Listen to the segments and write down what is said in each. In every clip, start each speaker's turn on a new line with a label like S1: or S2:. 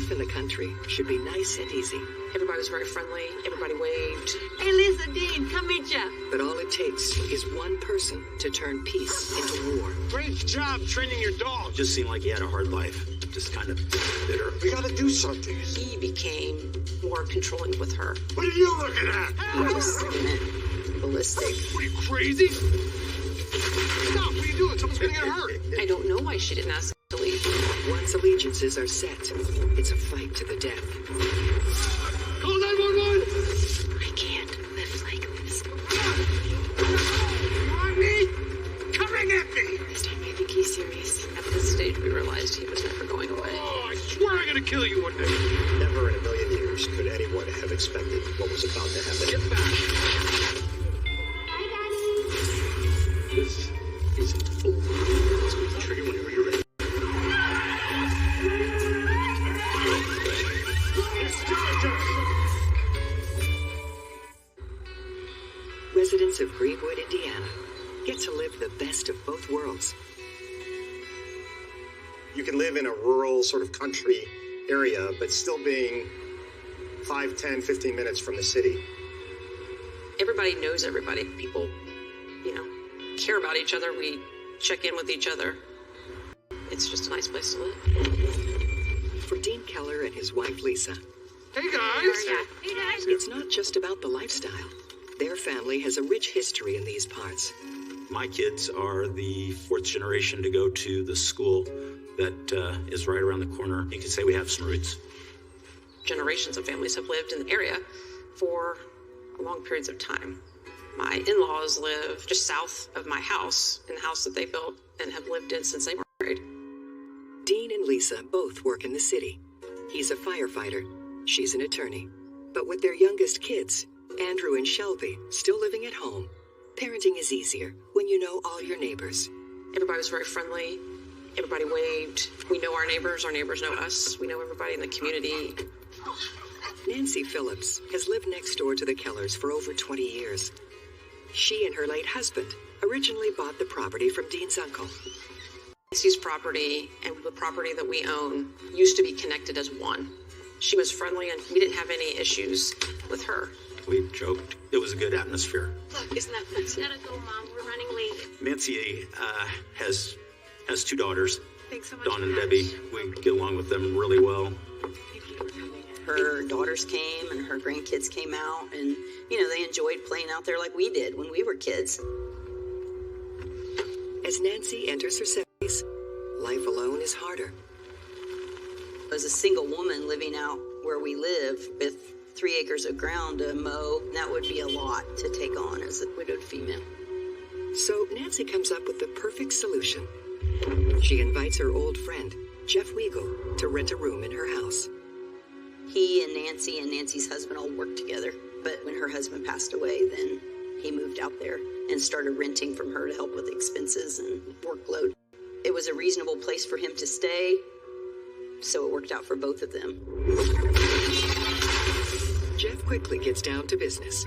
S1: Life in the country should be nice and easy.
S2: Everybody was very friendly. Everybody waved.
S3: Hey, Lisa, Dean, come meet ya.
S1: But all it takes is one person to turn peace into war.
S4: Great job training your dog.
S5: Just seemed like he had a hard life. Just kind of bitter.
S4: We gotta do something.
S2: He became more controlling with her.
S4: What are you looking at?
S2: He just went ballistic.
S4: What are you, crazy? Stop, what are you doing? Someone's gonna get hurt.
S2: I don't know why she didn't ask to leave.
S1: Once allegiances are set, it's a fight to the death.
S4: Call 911!
S3: I can't live like this.
S4: You want me? Coming at me!
S3: This time I think he's serious.
S2: At this stage, we realized he was never going away.
S4: Oh, I swear I'm gonna kill you one day.
S6: Never in a million years could anyone have expected what was about to happen.
S4: Get back!
S3: Hi, Daddy.
S4: This isn't over. Let's pull the trigger whenever you're ready. It's Georgia!
S1: Residents of Greenwood, Indiana, get to live the best of both worlds.
S6: You can live in a rural sort of country area, but still being 5, 10, 15 minutes from the city.
S2: Everybody knows everybody. People, care about each other. We check in with each other. It's just a nice place to live.
S1: For Dean Keller and his wife, Lisa,
S4: Hey, guys!
S3: Hey, Dad.
S1: it's not just about the lifestyle. Their family has a rich history in these parts.
S5: My kids are the fourth generation to go to the school that is right around the corner. You could say we have some roots.
S2: Generations of families have lived in the area for long periods of time. My in-laws live just south of my house, in the house that they built and have lived in since they were married.
S1: Dean and Lisa both work in the city. He's a firefighter. She's an attorney. But with their youngest kids, Andrew and Shelby, still living at home, parenting is easier when you know all your neighbors.
S2: Everybody was very friendly. Everybody waved. We know our neighbors know us. We know everybody in the community.
S1: Nancy Phillips has lived next door to the Kellers for over 20 years. She and her late husband originally bought the property from Dean's uncle.
S2: Nancy's property and the property that we own used to be connected as one. She was friendly and we didn't have any issues with her.
S5: We joked. It was a good atmosphere.
S3: Look, isn't that fun? Gotta go, Mom. We're running late.
S5: Nancy has 2 daughters,
S3: Thanks so much.
S5: Dawn and
S3: for that.
S5: Debbie. We get along with them really well.
S3: Thank you for coming.
S7: Her daughters came and her grandkids came out, and they enjoyed playing out there like we did when we were kids.
S1: As Nancy enters her 70s, life alone is harder.
S7: As a single woman living out where we live with 3 acres of ground to mow, that would be a lot to take on as a widowed female.
S1: So Nancy comes up with the perfect solution. She invites her old friend, Jeff Weigel, to rent a room in her house.
S7: He and Nancy's husband all worked together, but when her husband passed away, then he moved out there and started renting from her to help with expenses and workload. It was a reasonable place for him to stay, so it worked out for both of them.
S1: Jeff quickly gets down to business.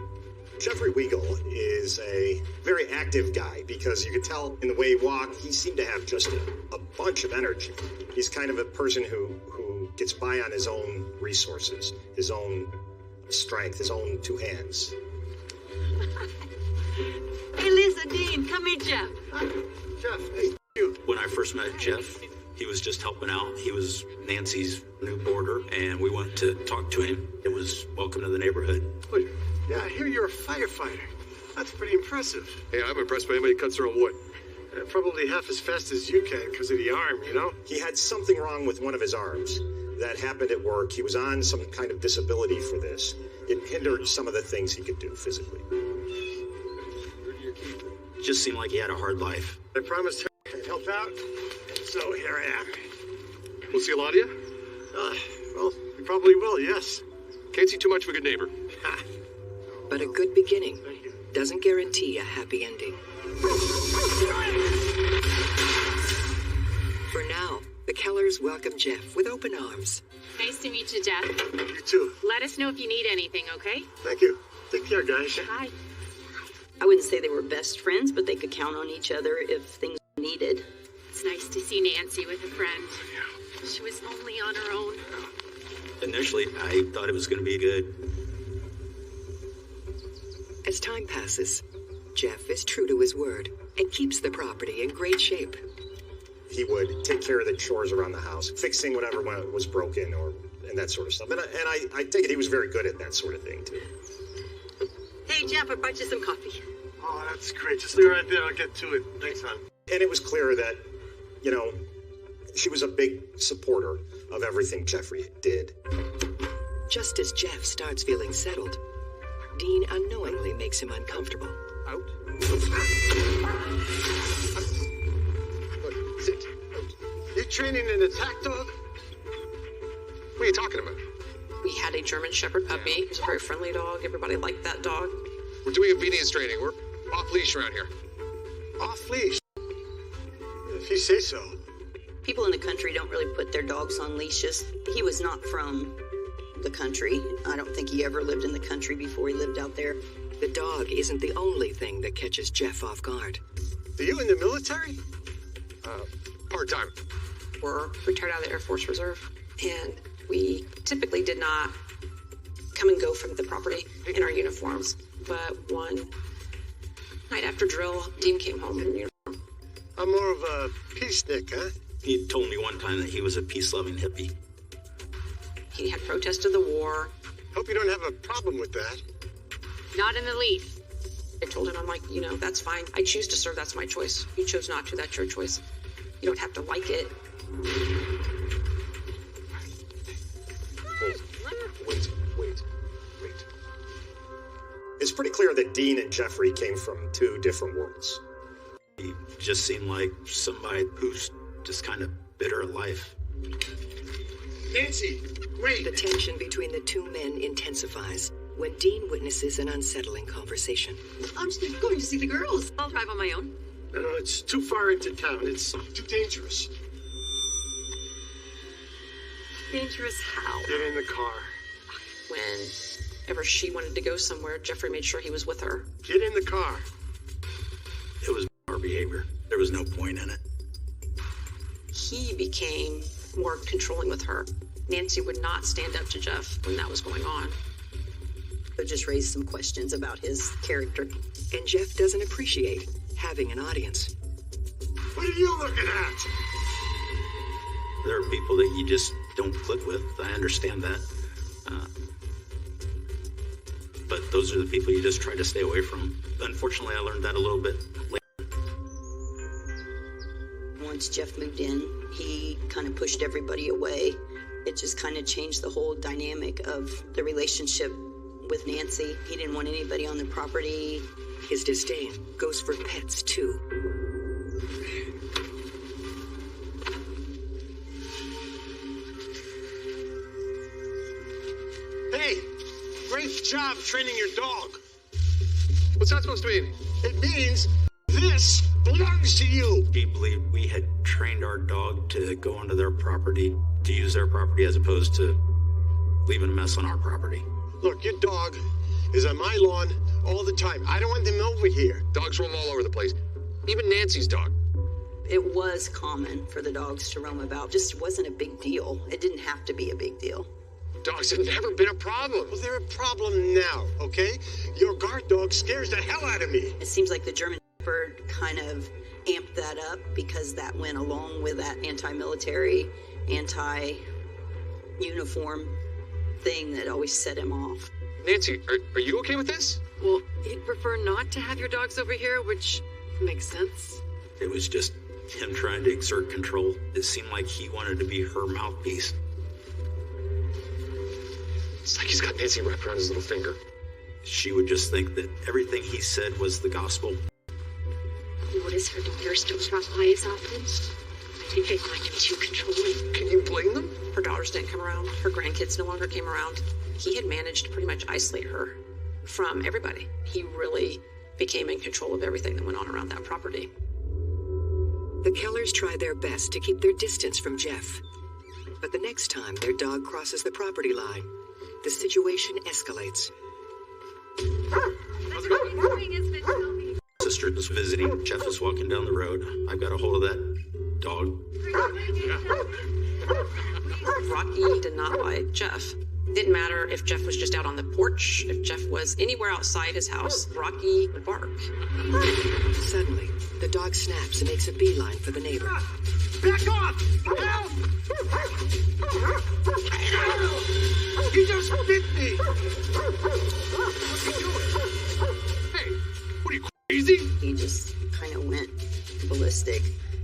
S6: Jeffrey Weigel is a very active guy because you could tell in the way he walked, he seemed to have just a bunch of energy. He's kind of a person who gets by on his own resources, his own strength, his own 2 hands.
S3: Hey, Lisa, Dean, come meet Jeff.
S6: Jeff, hey, you.
S5: When I first met Jeff, he was just helping out. He was Nancy's new boarder, and we went to talk to him. It was welcome to the neighborhood.
S4: Wait, yeah, I hear you're a firefighter. That's pretty impressive. Hey, I'm impressed by anybody who cuts their own wood. Probably half as fast as you can because of the arm,
S6: He had something wrong with one of his arms. That happened at work. He was on some kind of disability for this. It hindered some of the things he could do physically.
S5: Just seemed like he had a hard life.
S4: I promised her I'd help out, so here I am. We'll see a lot of you? Well, we probably will, yes. Can't see too much of a good neighbor.
S1: But a good beginning doesn't guarantee a happy ending. For now, the Kellers welcome Jeff with open arms.
S3: Nice to meet you, Jeff.
S4: You too.
S3: Let us know if you need anything, okay?
S4: Thank you. Take care, guys.
S3: Bye.
S7: I wouldn't say they were best friends, but they could count on each other if things were needed.
S3: It's nice to see Nancy with a friend. She was lonely on her own.
S5: Initially, I thought it was going to be good.
S1: As time passes, Jeff is true to his word and keeps the property in great shape.
S6: He would take care of the chores around the house, fixing whatever was broken and that sort of stuff. And I take it he was very good at that sort of thing, too.
S3: Hey, Jeff, I brought you some coffee.
S4: Oh, that's great. Just leave it right there. I'll get to it. Thanks, hon.
S6: And it was clear that, she was a big supporter of everything Jeffrey did.
S1: Just as Jeff starts feeling settled, Dean unknowingly makes him uncomfortable.
S4: Out? You training an attack dog? What are you talking about?
S2: We had a German Shepherd puppy. It was a very friendly dog. Everybody liked that dog.
S8: We're doing obedience training. We're off leash around here.
S4: Off leash? If you say so.
S7: People in the country don't really put their dogs on leashes. He was not from the country. I don't think he ever lived in the country before he lived out there.
S1: The dog isn't the only thing that catches Jeff off guard.
S4: Are you in the military?
S8: Part-time.
S2: We're retired out of the Air Force Reserve, and we typically did not come and go from the property in our uniforms. But one night after drill, Dean came home in uniform.
S4: I'm more of a peacenik, huh?
S5: He told me one time that he was a peace-loving hippie.
S2: He had protested the war.
S4: Hope you don't have a problem with that.
S3: Not in the least.
S2: I told him, I'm like, that's fine. I choose to serve. That's my choice. You chose not to. That's your choice. You don't have to like it.
S6: Wait. It's pretty clear that Dean and Jeffrey came from two different worlds.
S5: He just seemed like somebody who's just kind of bitter at life.
S4: Nancy, wait.
S1: The tension between the two men intensifies when Dean witnesses an unsettling conversation.
S3: I'm just going to see the girls. I'll drive on my own.
S4: No, it's too far into town. It's too dangerous.
S3: Dangerous how?
S4: Get in the car.
S2: Whenever she wanted to go somewhere, Jeffrey made sure he was with her.
S4: Get in the car.
S5: It was our behavior. There was no point in it.
S2: He became more controlling with her. Nancy would not stand up to Jeff when that was going on.
S7: It just raised some questions about his character.
S1: And Jeff doesn't appreciate having an audience.
S4: What are you looking at?
S5: There are people that you just don't click with. I understand that. But those are the people you just try to stay away from. Unfortunately, I learned that a little bit later.
S7: Once Jeff moved in, he kind of pushed everybody away. It just kind of changed the whole dynamic of the relationship with Nancy. He didn't want anybody on the property.
S1: His disdain goes for pets, too.
S4: Hey, great job training your dog.
S8: What's that supposed to mean?
S4: It means this belongs to you.
S5: He believed we had trained our dog to go onto their property, to use their property as opposed to leaving a mess on our property.
S4: Look, your dog is on my lawn all the time. I don't want them over here.
S8: Dogs roam all over the place. Even Nancy's dog.
S7: It was common for the dogs to roam about. Just wasn't a big deal. It didn't have to be a big deal.
S8: Dogs have never been a problem.
S4: Well, they're a problem now, okay? Your guard dog scares the hell out of me.
S7: It seems like the German Shepherd kind of amped that up because that went along with that anti-military, anti-uniform thing that always set him off.
S8: Nancy, are you okay with this?
S3: Well, he'd prefer not to have your dogs over here, which makes sense.
S5: It was just him trying to exert control. It seemed like he wanted to be her mouthpiece.
S8: It's like he's got Nancy wrapped around his little finger.
S5: She would just think that everything he said was the gospel.
S3: Notice her daughters don't drop by as often. I think they find him too controlling.
S8: Can you blame them?
S2: Her daughters didn't come around. Her grandkids no longer came around. He had managed to pretty much isolate her from everybody. He really became in control of everything that went on around that property.
S1: The Kellers try their best to keep their distance from Jeff. But the next time their dog crosses the property line, the situation escalates.
S5: Sister was visiting. Jeff was walking down the road. I got a hold of that dog.
S2: Rocky did not like Jeff. Didn't matter if Jeff was just out on the porch, if Jeff was anywhere outside his house, Rocky would bark.
S1: Suddenly, the dog snaps and makes a beeline for the neighbor.
S4: Back off! Help! He just bit me! Hey, what are you, crazy?
S7: He just kind of went ballistic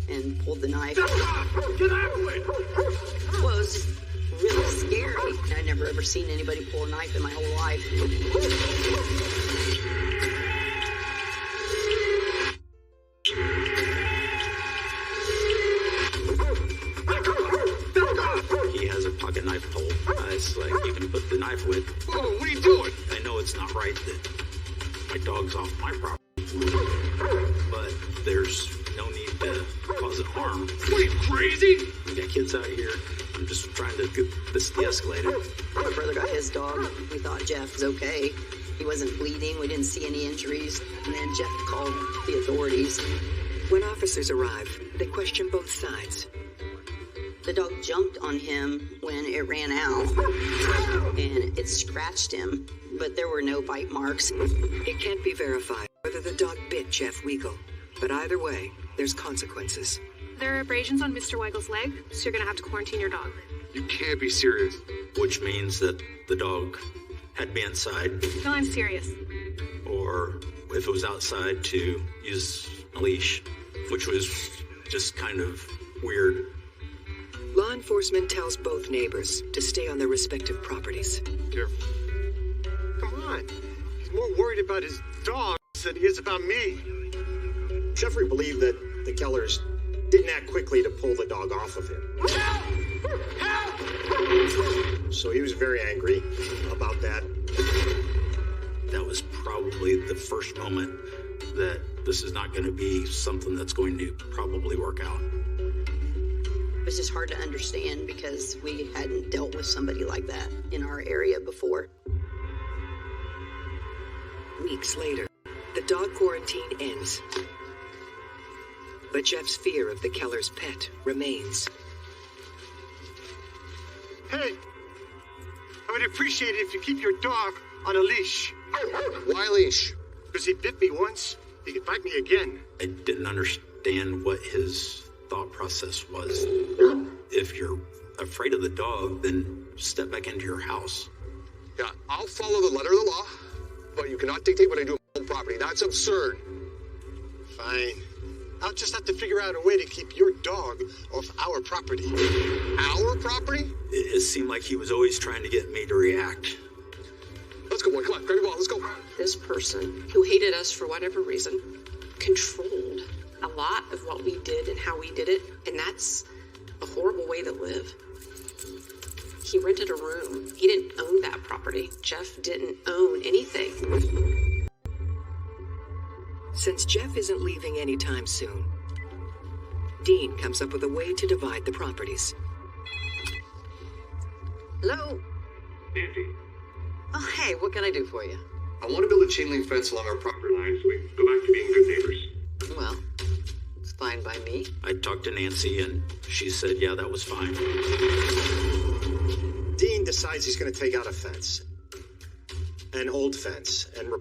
S7: and pulled the knife.
S4: Back off! Get out of it!
S7: It was really scary. I'd never ever seen anybody pull a knife in my whole life.
S5: He has a pocket knife pole. It's like you can put the knife with.
S4: Whoa, what are you doing?
S5: I know it's not right that my dog's off my property, but there's no need to cause it harm.
S4: What are you, crazy?
S5: We got kids out here. I'm just trying to get this de-escalated.
S7: My brother got his dog. We thought Jeff was okay. He wasn't bleeding. We didn't see any injuries. And then Jeff called the authorities.
S1: When officers arrive, they question both sides.
S7: The dog jumped on him when it ran out, and it scratched him, but there were no bite marks.
S1: It can't be verified whether the dog bit Jeff Weigel, but either way, there's consequences.
S9: There are abrasions on Mr. Weigel's leg, so you're gonna have to quarantine your dog.
S8: You can't be serious.
S5: Which means that the dog had to be inside,
S9: No, I'm serious.
S5: or if it was outside, to use a leash, which was just kind of weird.
S1: Law enforcement tells both neighbors to stay on their respective properties.
S4: Careful. Come on. He's more worried about his dog than he is about me.
S6: Jeffrey believed that the Kellers didn't act quickly to pull the dog off of him.
S4: Help! Help!
S6: So he was very angry about that.
S5: That was probably the first moment that this is not going to be something that's going to probably work out.
S7: It was just hard to understand because we hadn't dealt with somebody like that in our area before.
S1: Weeks later, the dog quarantine ends. But Jeff's fear of the Keller's pet remains.
S4: Hey, I would appreciate it if you keep your dog on a leash.
S8: Why leash?
S4: Because he bit me once, he could bite me again.
S5: I didn't understand what his thought process was. If you're afraid of the dog, then step back into your house.
S8: Yeah, I'll follow the letter of the law, but you cannot dictate what I do on my own property. That's absurd.
S4: Fine. I'll just have to figure out a way to keep your dog off our property.
S8: Our property?
S5: It seemed like he was always trying to get me to react.
S8: Let's go, boy. Come on, grab your ball. Let's go.
S2: This person, who hated us for whatever reason, controlled a lot of what we did and how we did it, and that's a horrible way to live. He rented a room. He didn't own that property. Jeff didn't own anything.
S1: Since Jeff isn't leaving anytime soon, Dean comes up with a way to divide the properties.
S10: Hello?
S8: Nancy,
S10: Oh, hey, what can I do for you?
S8: I want to build a chain link fence along our property line so we can go back to being good neighbors.
S10: Well, it's fine by me.
S5: I talked to Nancy, and she said, yeah, that was fine.
S6: Dean decides he's going to take out a fence, an old fence, and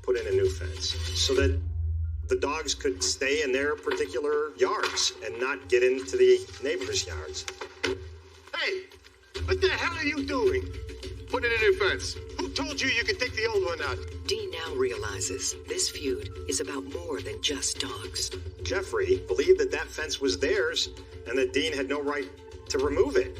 S6: put in a new fence, so that the dogs could stay in their particular yards and not get into the neighbors' yards.
S4: Hey, what the hell are you doing?
S8: Put in a new fence.
S4: Who told you you could take the old one out?
S1: Dean now realizes this feud is about more than just dogs.
S6: Jeffrey believed that that fence was theirs and that Dean had no right to remove it.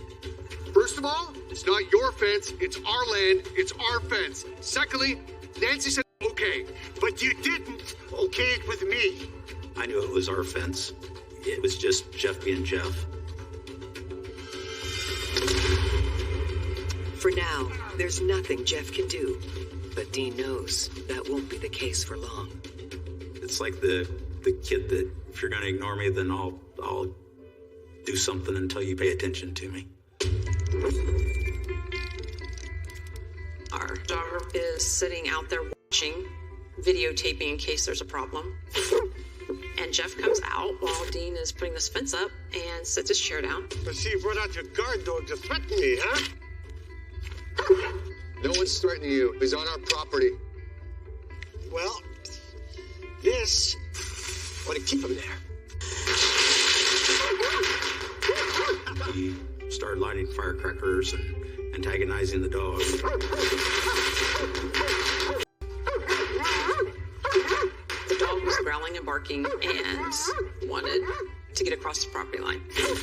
S8: First of all, it's not your fence. It's our land. It's our fence. Secondly, Nancy said okay.
S4: But you didn't okay it with me.
S5: I knew it was our fence. It was just Jeff being Jeff.
S1: For now, there's nothing Jeff can do. But Dean knows that won't be the case for long.
S5: It's like the kid that, if you're going to ignore me, then I'll do something until you pay attention to me.
S2: Our daughter is sitting out there watching, videotaping in case there's a problem. And Jeff comes out while Dean is putting this fence up and sets his chair down.
S4: I see you brought out your guard dog to threaten me, huh?
S8: No one's threatening you. He's on our property.
S6: Well, this ought to keep him there.
S5: He started lighting firecrackers and antagonizing the dog.
S2: The dog was growling and barking and wanted to get across the property line.
S8: Stop!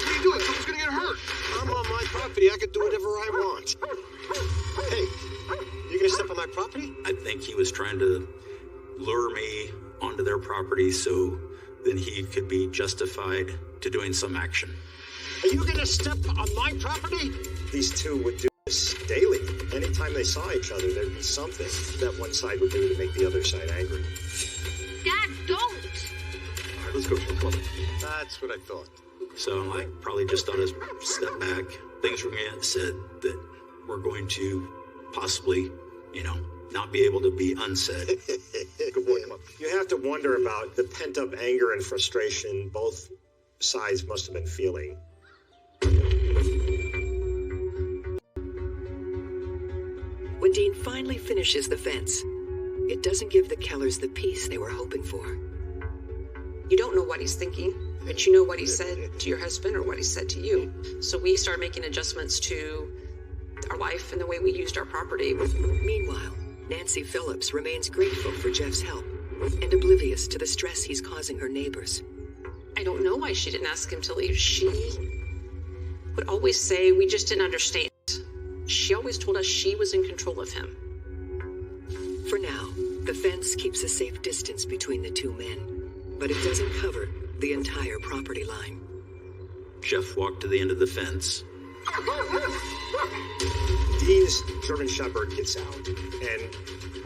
S8: What are you doing? Someone's gonna get hurt.
S6: I'm on my property. I can do whatever I want. Hey, you gonna step on my property?
S5: I think he was trying to lure me onto their property so then he could be justified to doing some action.
S6: Are you gonna step on my property? These two would do this daily. Anytime they saw each other, there'd be something that one side would do to make the other side angry.
S3: Dad, don't!
S4: All right, let's go to the club.
S6: That's what I thought.
S5: So I probably just thought a step back. Things were going to get said that we're going to possibly, not be able to be unsaid.
S6: Good boy, come on. You have to wonder about the pent-up anger and frustration both sides must have been feeling.
S1: When Dean finally finishes the fence, it doesn't give the Kellers the peace they were hoping for.
S2: You don't know what he's thinking, but you know what he said to your husband or what he said to you. So we started making adjustments to our life and the way we used our property.
S1: Meanwhile, Nancy Phillips remains grateful for Jeff's help and oblivious to the stress he's causing her neighbors.
S2: I don't know why she didn't ask him to leave. She would always say we just didn't understand. She always told us she was in control of him.
S1: For now, the fence keeps a safe distance between the two men, but it doesn't cover the entire property line.
S5: Jeff walked to the end of the fence.
S6: Dean's German Shepherd gets out and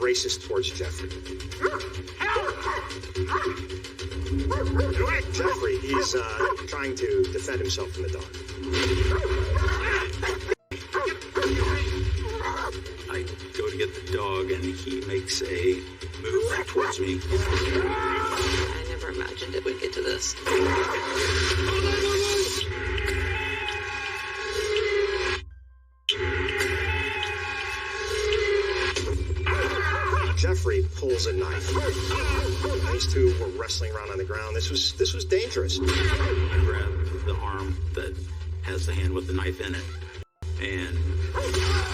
S6: races towards Jeffrey. Jeffrey, he's trying to defend himself from the dog.
S5: I go to get the dog and he makes a move towards me.
S2: I never imagined it would get to this.
S6: Jeffrey pulls a knife. These two were wrestling around on the ground. This was dangerous.
S5: I grab the arm that has the hand with the knife in it, and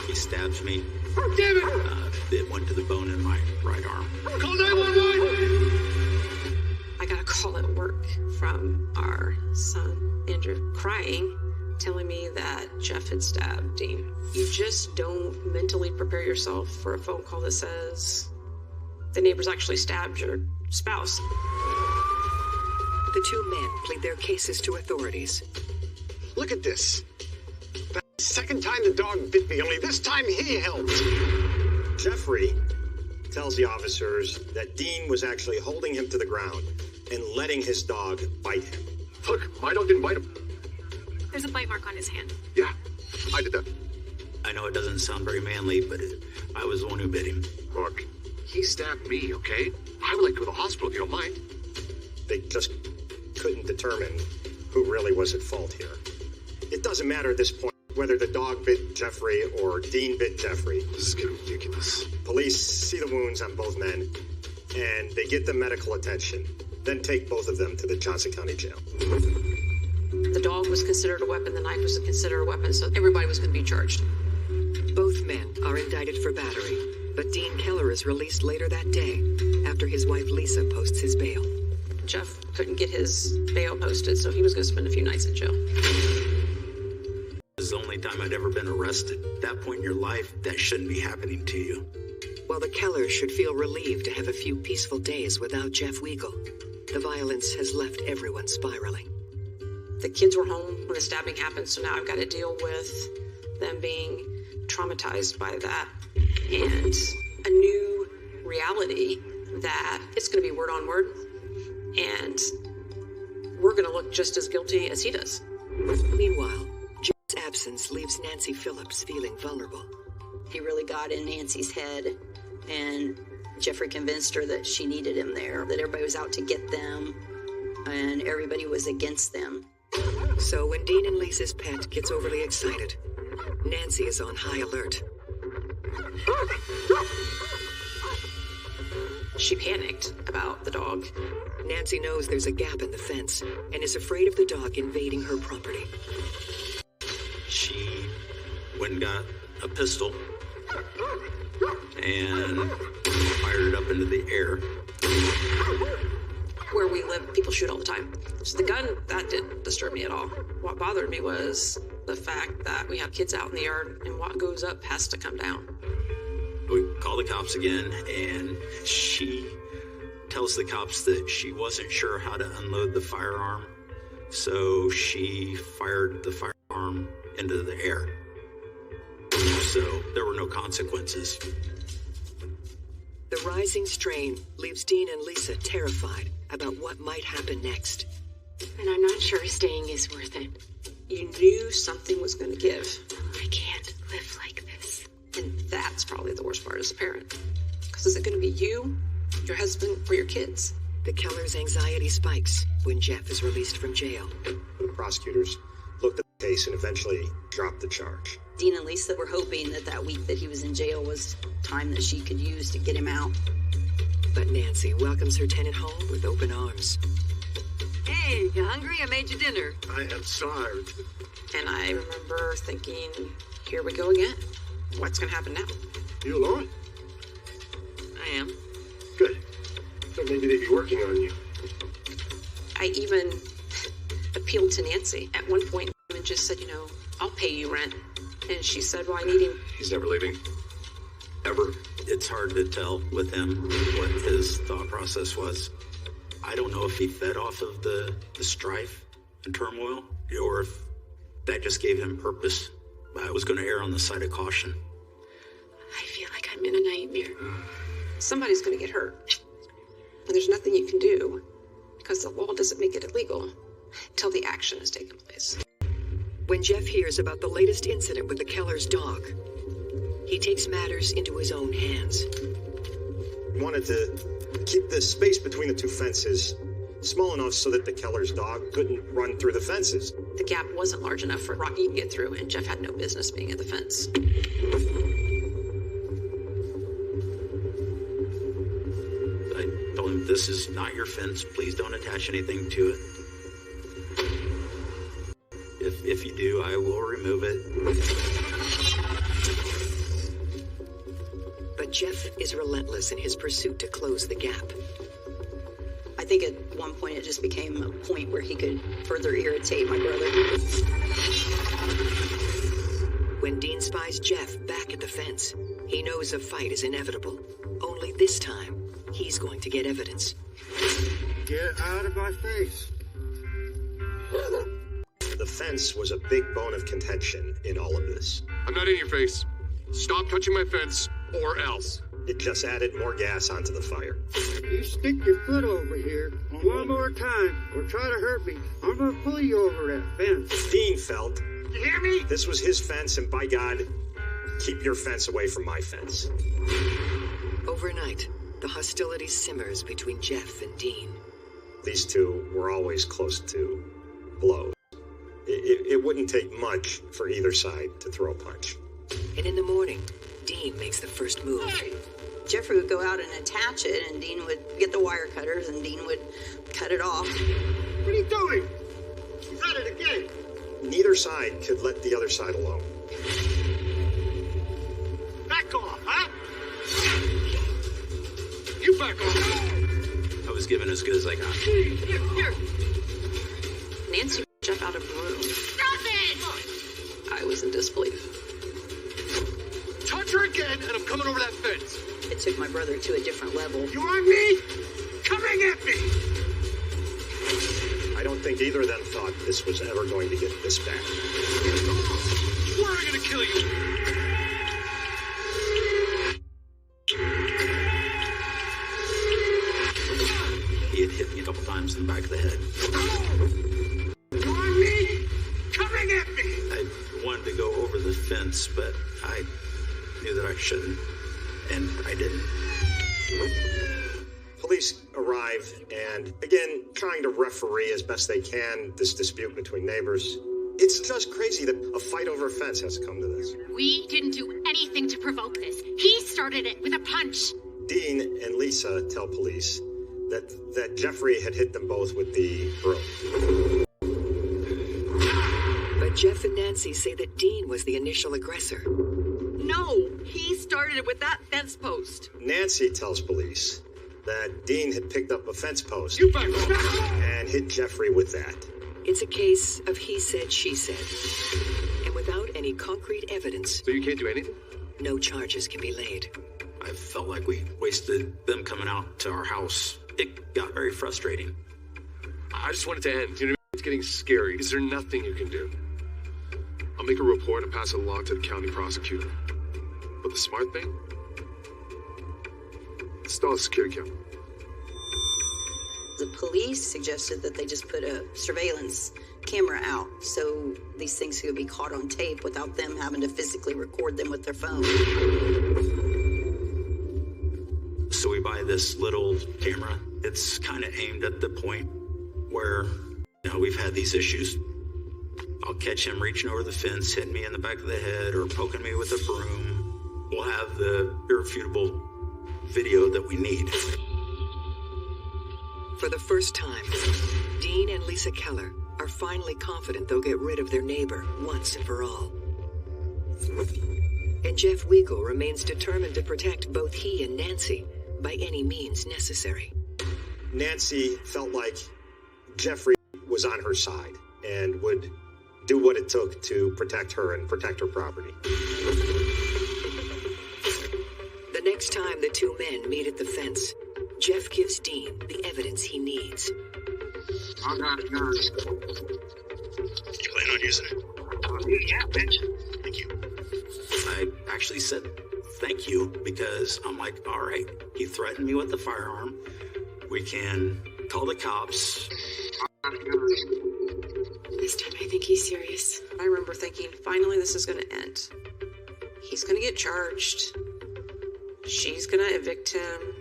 S5: he stabs me.
S8: Damn it!
S5: It went to the bone in my right arm.
S8: Call 911!
S2: I got a call at work from our son, Andrew, crying, telling me that Jeff had stabbed Dean. You just don't mentally prepare yourself for a phone call that says the neighbors actually stabbed your spouse.
S1: The two men plead their cases to authorities.
S4: Look at this. The second time the dog bit me, only this time he helped.
S6: Jeffrey tells the officers that Dean was actually holding him to the ground and letting his dog bite him.
S8: Look, my dog didn't bite him.
S9: There's a bite mark on his hand.
S8: Yeah, I did that.
S5: I know it doesn't sound very manly, but I was the one who bit him.
S8: Look, he stabbed me, okay? I would like to go to the hospital if you don't mind.
S6: They just couldn't determine who really was at fault here. It doesn't matter at this point whether the dog bit Jeffrey or Dean bit Jeffrey.
S8: This is getting ridiculous.
S6: Police see the wounds on both men, and they get them medical attention, then take both of them to the Johnson County Jail.
S2: The dog was considered a weapon, the knife was considered a weapon, so everybody was going to be charged.
S1: Both men are indicted for battery, but Dean Keller is released later that day after his wife Lisa posts his bail.
S2: Jeff couldn't get his bail posted, so he was going to spend a few nights in jail.
S5: This is the only time I'd ever been arrested. At that point in your life, that shouldn't be happening to you.
S1: While the Kellers should feel relieved to have a few peaceful days without Jeff Weigel, the violence has left everyone spiraling.
S2: The kids were home when the stabbing happened, so now I've got to deal with them being traumatized by that and a new reality that it's going to be word on word and we're going to look just as guilty as he does.
S1: Meanwhile, Jeff's absence leaves Nancy Phillips feeling vulnerable.
S7: He really got in Nancy's head and Jeffrey convinced her that she needed him there, that everybody was out to get them, and everybody was against them.
S1: So when Dean and Lisa's pet gets overly excited, Nancy is on high alert.
S2: She panicked about the dog.
S1: Nancy knows there's a gap in the fence and is afraid of the dog invading her property.
S5: She went and got a pistol and fired it up into the air.
S2: Where we live, people shoot all the time. So the gun, that didn't disturb me at all. What bothered me was the fact that we have kids out in the yard and what goes up has to come down.
S5: We call the cops again, and she tells the cops that she wasn't sure how to unload the firearm, so she fired the firearm into the air. So there were no consequences.
S1: The rising strain leaves Dean and Lisa terrified about what might happen next.
S3: And I'm not sure staying is worth it.
S2: You knew something was going to give.
S3: I can't live like this.
S2: And that's probably the worst part as a parent. Because is it going to be you, your husband, or your kids?
S1: The Keller's anxiety spikes when Jeff is released from jail.
S6: The prosecutors looked at the case and eventually dropped the charge.
S7: Dean and Lisa were hoping that that week that he was in jail was time that she could use to get him out.
S1: But Nancy welcomes her tenant home with open arms.
S10: Hey, you hungry? I made you dinner.
S4: I am starved.
S2: And I remember thinking, here we go again. What's going to happen now?
S4: You alone?
S10: I am.
S4: Good. So maybe they'd be working on you.
S2: I even appealed to Nancy at one point and just said, I'll pay you rent. And she said, well, I need him.
S4: He's never leaving. Ever.
S5: It's hard to tell with him what his thought process was. I don't know if he fed off of the strife and turmoil, or if that just gave him purpose. I was going to err on the side of caution.
S3: I feel like I'm in a nightmare.
S2: Somebody's going to get hurt. And there's nothing you can do because the law doesn't make it illegal until the action has taken place.
S1: When Jeff hears about the latest incident with the Keller's dog, he takes matters into his own hands.
S6: He wanted to keep the space between the two fences small enough so that the Keller's dog couldn't run through the fences.
S2: The gap wasn't large enough for Rocky to get through, and Jeff had no business being at the fence.
S5: I told him, this is not your fence. Please don't attach anything to it. If you do, I will remove it.
S1: But Jeff is relentless in his pursuit to close the gap.
S7: I think at one point it just became a point where he could further irritate my brother.
S1: When Dean spies Jeff back at the fence, he knows a fight is inevitable. Only this time, he's going to get evidence.
S4: Get out of my face.
S6: The fence was a big bone of contention in all of this.
S8: I'm not in your face. Stop touching my fence, or else.
S6: It just added more gas onto the fire.
S11: You stick your foot over here one more time or try to hurt me, I'm gonna pull you over that fence.
S6: Dean felt,
S11: You hear me?
S6: this was his fence, and by God, keep your fence away from my fence.
S1: Overnight, the hostility simmers between Jeff and Dean.
S6: These two were always close to blows. It wouldn't take much for either side to throw a punch.
S1: And in the morning, Dean makes the first move.
S7: Jeffrey would go out and attach it, and Dean would get the wire cutters, and Dean would cut it off.
S11: What are you doing? He's at it again.
S6: Neither side could let the other side alone.
S11: Back off, huh?
S8: You back off.
S5: I was given as good as I got.
S11: Here.
S2: Nancy put Jeff out of the room.
S11: Stop it!
S2: I was in disbelief.
S8: Touch her again, and I'm coming over that fence.
S7: It took my brother to a different level.
S11: You want me? Coming at me!
S6: I don't think either of them thought this was ever going to get this bad.
S8: Where am I gonna kill you?
S5: He had hit me a couple times in the back of the head.
S11: You want me? Coming at me!
S5: I wanted to go over the fence, but I knew that I shouldn't, and I didn't.
S6: Police arrive and, again, trying to referee as best they can this dispute between neighbors. It's just crazy that a fight over a fence has to come to this.
S3: We didn't do anything to provoke this. He started it with a punch.
S6: Dean and Lisa tell police that Jeffrey had hit them both with the broom.
S1: But Jeff and Nancy say that Dean was the initial aggressor.
S10: No, he started it with that fence post.
S6: Nancy tells police that Dean had picked up a fence post and hit Jeffrey with that.
S1: It's a case of he said, she said. And without any concrete evidence...
S8: So you can't do anything?
S1: No charges can be laid.
S5: I felt like we wasted them coming out to our house. It got very frustrating.
S8: I just want it to end. You know, it's getting scary. Is there nothing you can do? I'll make a report and pass it along to the county prosecutor. But the smart thing? Install a security camera.
S7: The police suggested that they just put a surveillance camera out so these things could be caught on tape without them having to physically record them with their phone.
S5: So we buy this little camera. It's kind of aimed at the point where, you know, we've had these issues. I'll catch him reaching over the fence, hitting me in the back of the head, or poking me with a broom. We'll have the irrefutable video that we need.
S1: For the first time, Dean and Lisa Keller are finally confident they'll get rid of their neighbor once and for all. And Jeff Weigel remains determined to protect both he and Nancy by any means necessary.
S6: Nancy felt like Jeffrey was on her side and would do what it took to protect her and protect her property.
S1: The next time the two men meet at the fence, Jeff gives Dean the evidence he needs.
S11: I got a gun.
S6: You plan on using it?
S11: Yeah, bitch.
S6: Thank you.
S5: I actually said thank you because I'm like, all right, he threatened me with the firearm. We can call the cops.
S9: This time I think he's serious.
S2: I remember thinking, finally this is going to end. He's going to get charged. She's going to evict him.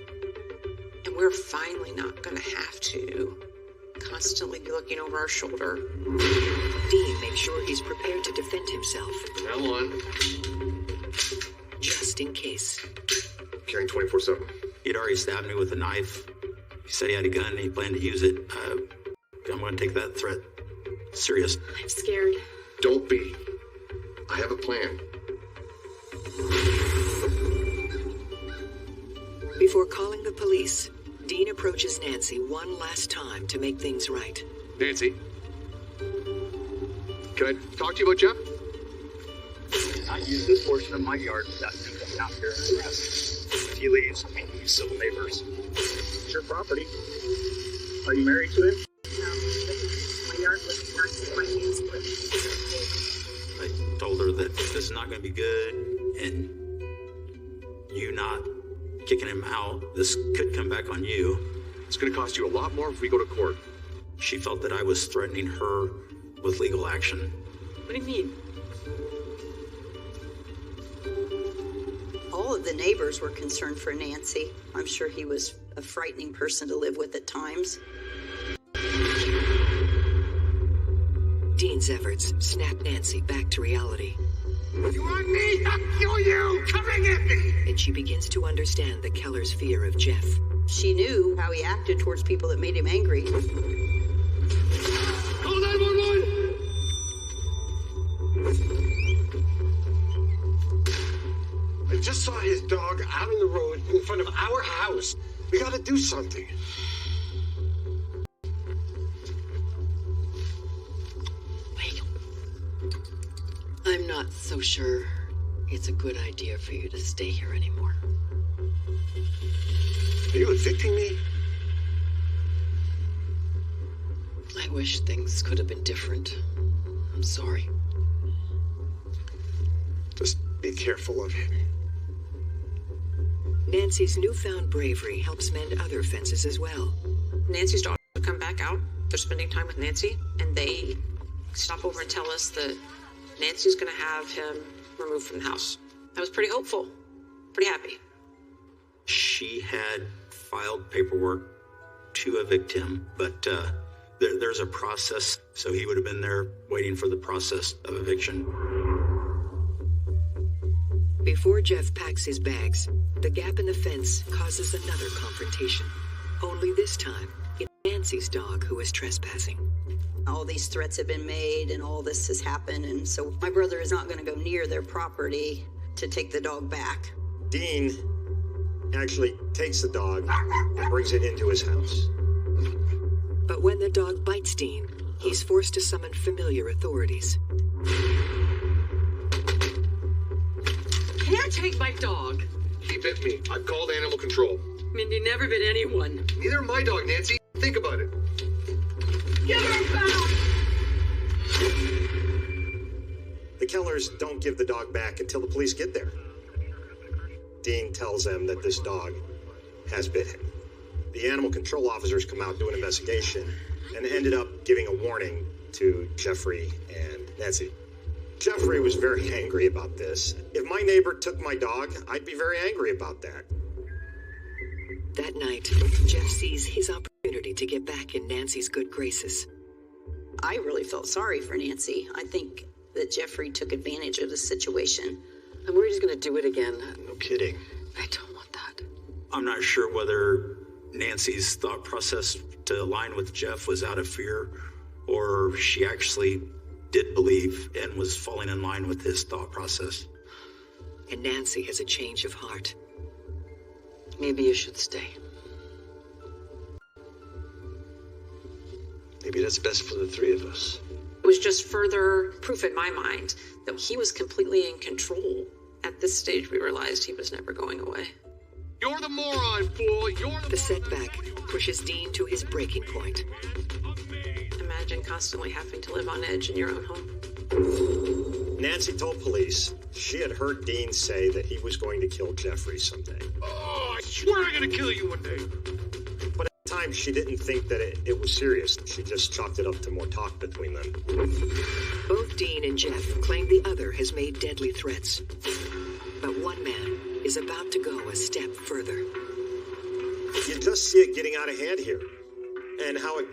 S2: And we're finally not going to have to constantly be looking over our shoulder.
S1: Dean makes sure he's prepared to defend himself.
S8: Now on.
S1: Just in case.
S8: Carrying 24/7.
S5: He'd already stabbed me with a knife. He said he had a gun and he planned to use it. I'm going to take that threat serious.
S9: I'm scared.
S8: Don't be. I have a plan.
S1: Before calling the police, Dean approaches Nancy one last time to make things right.
S8: Nancy, can I talk to you about Jeff?
S12: I use this portion of my yard without him coming out here and arrest. If he leaves, I mean, you civil neighbors. It's your property. Are you married to him?
S3: No, my yard looks nice and my hands split.
S5: I told her that this is not going to be good, and you not kicking him out, this could come back on you.
S8: It's going to cost you a lot more if we go to court.
S5: She felt that I was threatening her with legal action.
S10: What do you mean?
S7: All of the neighbors were concerned for Nancy. I'm sure he was a frightening person to live with at times.
S1: Dean's efforts snap Nancy back to reality.
S11: You want me? I'll kill you! Coming at me!
S1: And she begins to understand the Keller's fear of Jeff.
S7: She knew how he acted towards people that made him angry.
S8: Call 911!
S4: I just saw his dog out on the road in front of our house. We gotta do something.
S10: I'm not so sure it's a good idea for you to stay here anymore.
S4: Are you evicting me?
S10: I wish things could have been different. I'm sorry.
S4: Just be careful of him.
S1: Nancy's newfound bravery helps mend other fences as well.
S2: Nancy's daughter will come back out. They're spending time with Nancy, and they stop over and tell us that Nancy's going to have him removed from the house. I was pretty hopeful, pretty happy.
S5: She had filed paperwork to evict him, but there's a process, so he would have been there waiting for the process of eviction.
S1: Before Jeff packs his bags, the gap in the fence causes another confrontation. Only this time, it's Nancy's dog who is trespassing.
S7: All these threats have been made and all this has happened, and so my brother is not going to go near their property to take the dog back.
S6: Dean actually takes the dog and brings it into his house.
S1: But when the dog bites Dean, he's forced to summon familiar authorities.
S10: Can't take my dog.
S8: He bit me. I've called animal control.
S10: Mindy never bit anyone.
S8: Neither my dog, Nancy. Think about it.
S10: Give her back!
S6: The Kellers don't give the dog back until the police get there. Dean tells them that this dog has bit him. The animal control officers come out, do an investigation, and ended up giving a warning to Jeffrey and Nancy. Jeffrey was very angry about this. If my neighbor took my dog, I'd be very angry about that.
S1: That night, Jeff sees his opportunity to get back in Nancy's good graces.
S7: I really felt sorry for Nancy. I think that Jeffrey took advantage of the situation.
S10: I'm worried he's gonna do it again.
S6: No kidding.
S10: I don't want that.
S5: I'm not sure whether Nancy's thought process to align with Jeff was out of fear, or she actually did believe and was falling in line with his thought process.
S1: And Nancy has a change of heart.
S10: Maybe you should stay.
S4: Maybe that's best for the three of us.
S2: It was just further proof in my mind that he was completely in control. At this stage, we realized he was never going away.
S8: You're the moron, fool! You're
S1: The setback pushes Dean to his breaking point.
S2: Imagine constantly having to live on edge in your own home.
S6: Nancy told police she had heard Dean say that he was going to kill Jeffrey someday.
S8: Oh, I swear I'm gonna kill you one day.
S6: But at the time, she didn't think that it was serious. She just chalked it up to more talk between them.
S1: Both Dean and Jeff claim the other has made deadly threats. But one man is about to go a step further.
S6: You just see it getting out of hand here. And how it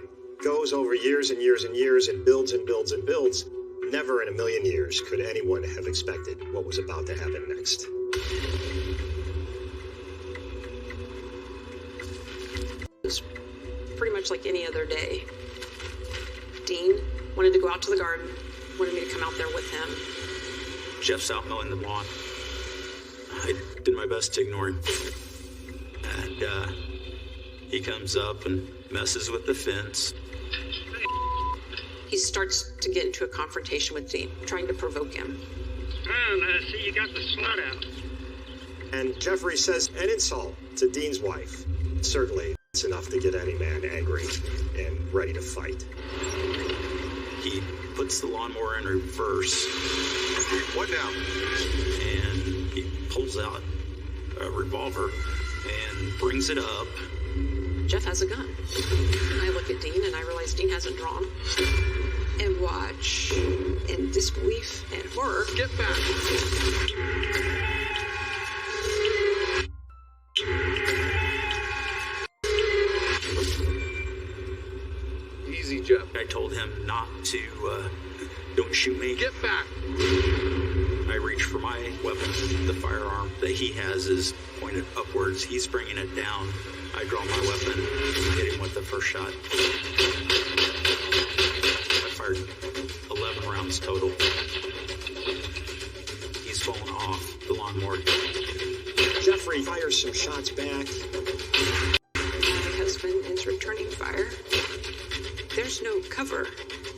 S6: goes over years and years and years and builds and builds and builds. Never in a million years could anyone have expected what was about to happen next.
S2: It was pretty much like any other day. Dean wanted to go out to the garden, wanted me to come out there with him.
S5: Jeff's out mowing the lawn. I did my best to ignore him. And he comes up and messes with the fence.
S2: He starts to get into a confrontation with Dean, trying to provoke him.
S11: I see you got the slut out.
S6: And Jeffrey says an insult to Dean's wife. Certainly, it's enough to get any man angry and ready to fight.
S5: He puts the lawnmower in reverse.
S8: What now?
S5: And he pulls out a revolver and brings it up.
S2: Jeff has a gun. I look at Dean and I realize Dean hasn't drawn. And watch in disbelief and horror.
S8: Get back! Easy, Jeff.
S5: I told him not to, don't shoot me.
S8: Get back!
S5: I reach for my weapon. The firearm that he has is pointed upwards. He's bringing it down. I draw my weapon, hit him with the first shot. I fired 11 rounds total. He's fallen off the lawnmower.
S6: Jeffrey fires some shots back.
S2: My husband is returning fire. There's no cover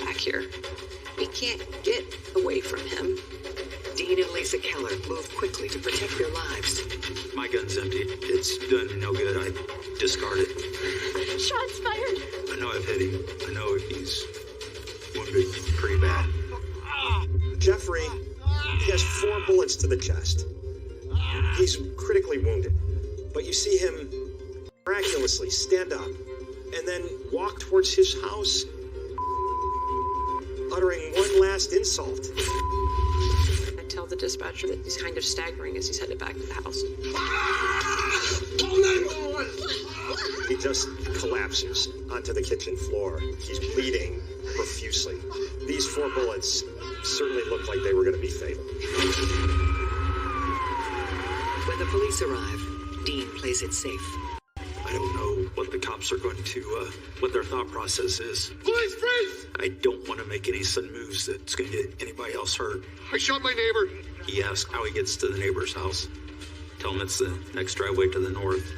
S2: back here. We can't get away from him.
S1: Dean and Lisa Keller move quickly to protect their lives.
S5: My gun's empty. It's done me no good. I discard it.
S3: Shots fired.
S5: I know I've hit him. I know he's wounded pretty bad.
S6: Jeffrey, he has 4 bullets to the chest. He's critically wounded. But you see him miraculously stand up and then walk towards his house, uttering one last insult.
S2: I tell tell the dispatcher that he's kind of staggering as he's headed back to the house.
S6: He just collapses onto the kitchen floor. He's bleeding profusely. These 4 bullets certainly looked like they were going to be fatal.
S1: When the police arrive, Dean plays it safe.
S5: I don't know what the cops are going to, what their thought process is.
S8: Police, freeze!
S5: I don't want to make any sudden moves that's going to get anybody else hurt.
S8: I shot my neighbor.
S5: He asks how he gets to the neighbor's house. Tell him it's the next driveway to the north.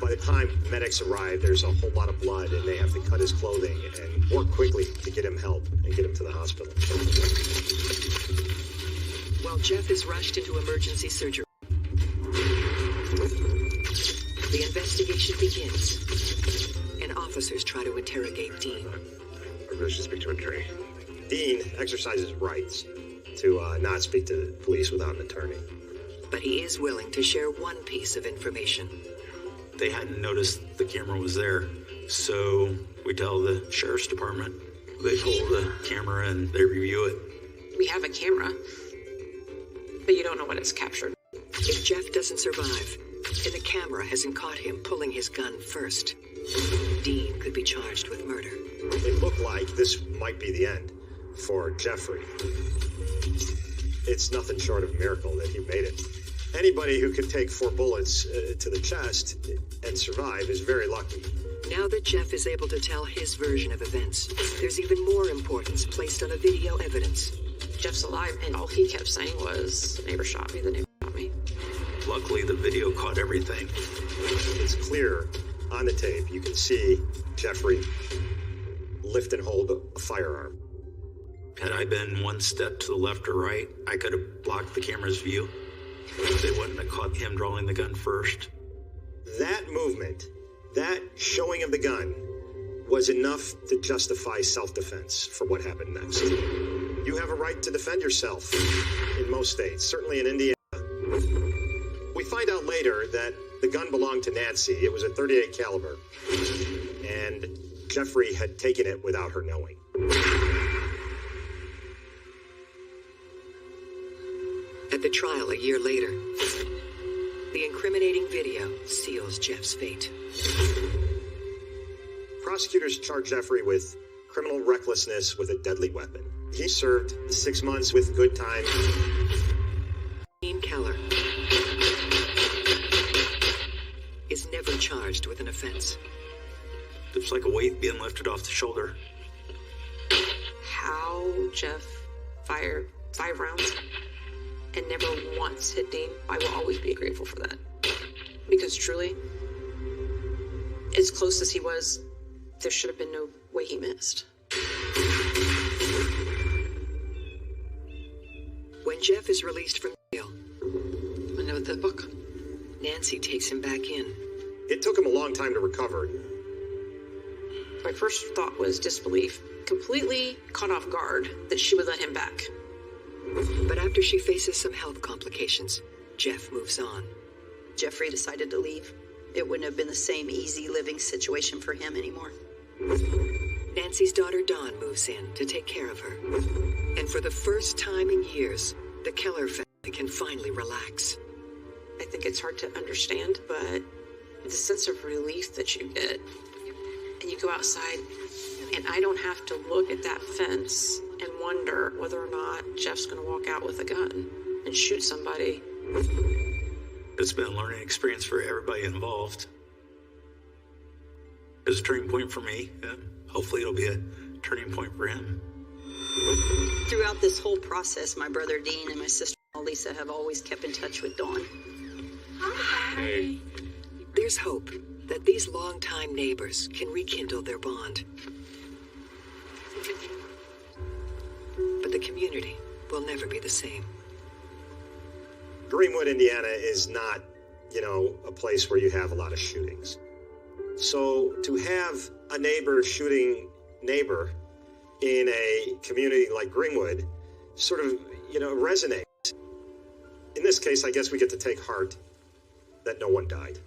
S6: By the time medics arrive, there's a whole lot of blood, and they have to cut his clothing and work quickly to get him help and get him to the hospital.
S1: While Jeff is rushed into emergency surgery, the investigation begins, and officers try to interrogate Dean.
S4: I really should speak to an attorney.
S6: Dean exercises rights to not speak to the police without an attorney.
S1: But he is willing to share one piece of information.
S5: They hadn't noticed the camera was there, so we tell the sheriff's department. They pull the camera and they review it.
S2: We have a camera, but you don't know what it's captured.
S1: If Jeff doesn't survive, and the camera hasn't caught him pulling his gun first, Dean could be charged with murder.
S6: It looked like this might be the end for Jeffrey. It's nothing short of a miracle that he made it. Anybody who could take 4 bullets to the chest and survive is very lucky.
S1: Now that Jeff is able to tell his version of events, there's even more importance placed on the video evidence.
S2: Jeff's alive, and all he kept saying was, the neighbor shot me, the neighbor shot me.
S5: Luckily, the video caught everything.
S6: It's clear on the tape. You can see Jeffrey lift and hold a firearm.
S5: Had I been one step to the left or right, I could have blocked the camera's view. They wouldn't have caught him drawing the gun first.
S6: That movement, that showing of the gun, was enough to justify self-defense for what happened next. You have a right to defend yourself in most states, certainly in Indiana. We find out later that the gun belonged to Nancy. It was a .38 caliber, and Jeffrey had taken it without her knowing.
S1: At the trial a year later, the incriminating video seals Jeff's fate.
S6: Prosecutors charge Jeffrey with criminal recklessness with a deadly weapon. He served 6 months with good time.
S1: Dean Keller is never charged with an offense.
S5: It's like a weight being lifted off the shoulder.
S2: How Jeff fired 5 rounds and never once hit Dean, I will always be grateful for that. Because truly, as close as he was, there should have been no way he missed.
S1: When Jeff is released from jail,
S10: I know the book.
S1: Nancy takes him back in.
S6: It took him a long time to recover.
S2: My first thought was disbelief, completely caught off guard that she would let him back.
S1: But after she faces some health complications, Jeff moves on.
S7: Jeffrey decided to leave. It wouldn't have been the same easy living situation for him anymore.
S1: Nancy's daughter Dawn moves in to take care of her. And for the first time in years, the Keller family can finally relax.
S2: I think it's hard to understand, but the sense of relief that you get, and you go outside, and I don't have to look at that fence and wonder whether or not Jeff's going to walk out with a gun and shoot somebody.
S5: It's been a learning experience for everybody involved. It was a turning point for me. Hopefully it'll be a turning point for him.
S7: Throughout this whole process, my brother Dean and my sister Lisa have always kept in touch with Dawn.
S8: Hey.
S1: There's hope that these longtime neighbors can rekindle their bond. But the community will never be the same.
S6: Greenwood, Indiana is not, a place where you have a lot of shootings. So to have a neighbor shooting neighbor in a community like Greenwood sort of, resonates. In this case, I guess we get to take heart that no one died.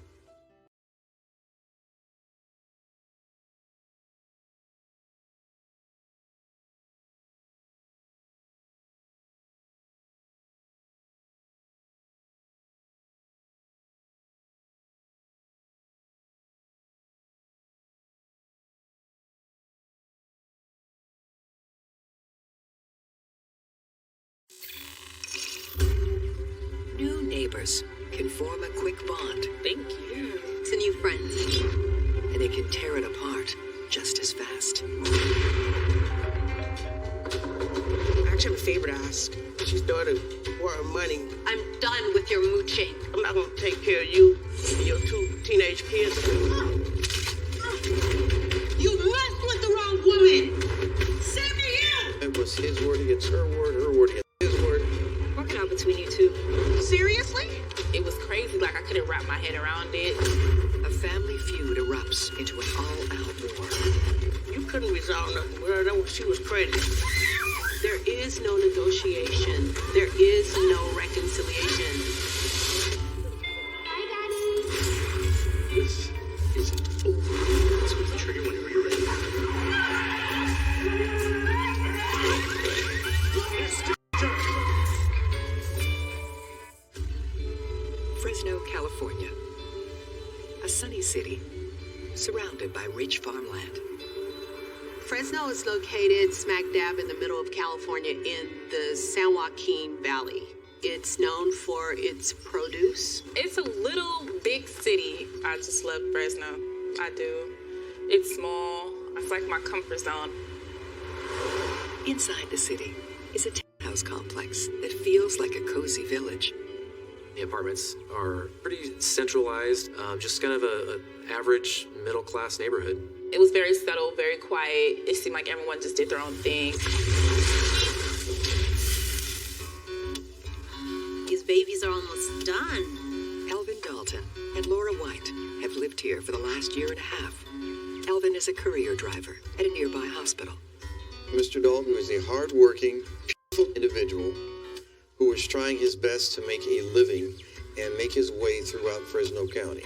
S1: neighbors can form a quick bond.
S7: Thank you. To new friends.
S1: And they can tear it apart just as fast.
S13: I actually have a favor to ask. She's daughter borrowed money.
S7: I'm done with your mooching.
S13: I'm not gonna take care of you and your 2 teenage kids.
S14: You messed with the wrong woman! Same to you!
S15: It was his word against her word against his word.
S9: Working out between you two.
S14: Seriously?
S16: It was crazy, like I couldn't wrap my head around it.
S1: A family feud erupts into an all-out war.
S13: You couldn't resolve nothing with her. She was crazy.
S14: There is no negotiation. There is no reconciliation.
S8: This isn't over. Let's pull the trigger whenever you're ready.
S1: Fresno, California. A sunny city, surrounded by rich farmland.
S14: Fresno is located smack dab in the middle of California in the San Joaquin Valley. It's known for its produce.
S16: It's a little big city. I just love Fresno. I do. It's small. It's like my comfort zone.
S1: Inside the city is a townhouse complex that feels like a cozy village.
S17: The apartments are pretty centralized, just kind of a average middle-class neighborhood.
S16: It was very subtle, very quiet. It seemed like everyone just did their own thing.
S7: These babies are almost done.
S1: Alvin Dalton and Laura White have lived here for the last year and a half. Alvin is a courier driver at a nearby hospital.
S15: Mr. Dalton was a hard-working, peaceful individual who was trying his best to make a living and make his way throughout Fresno County.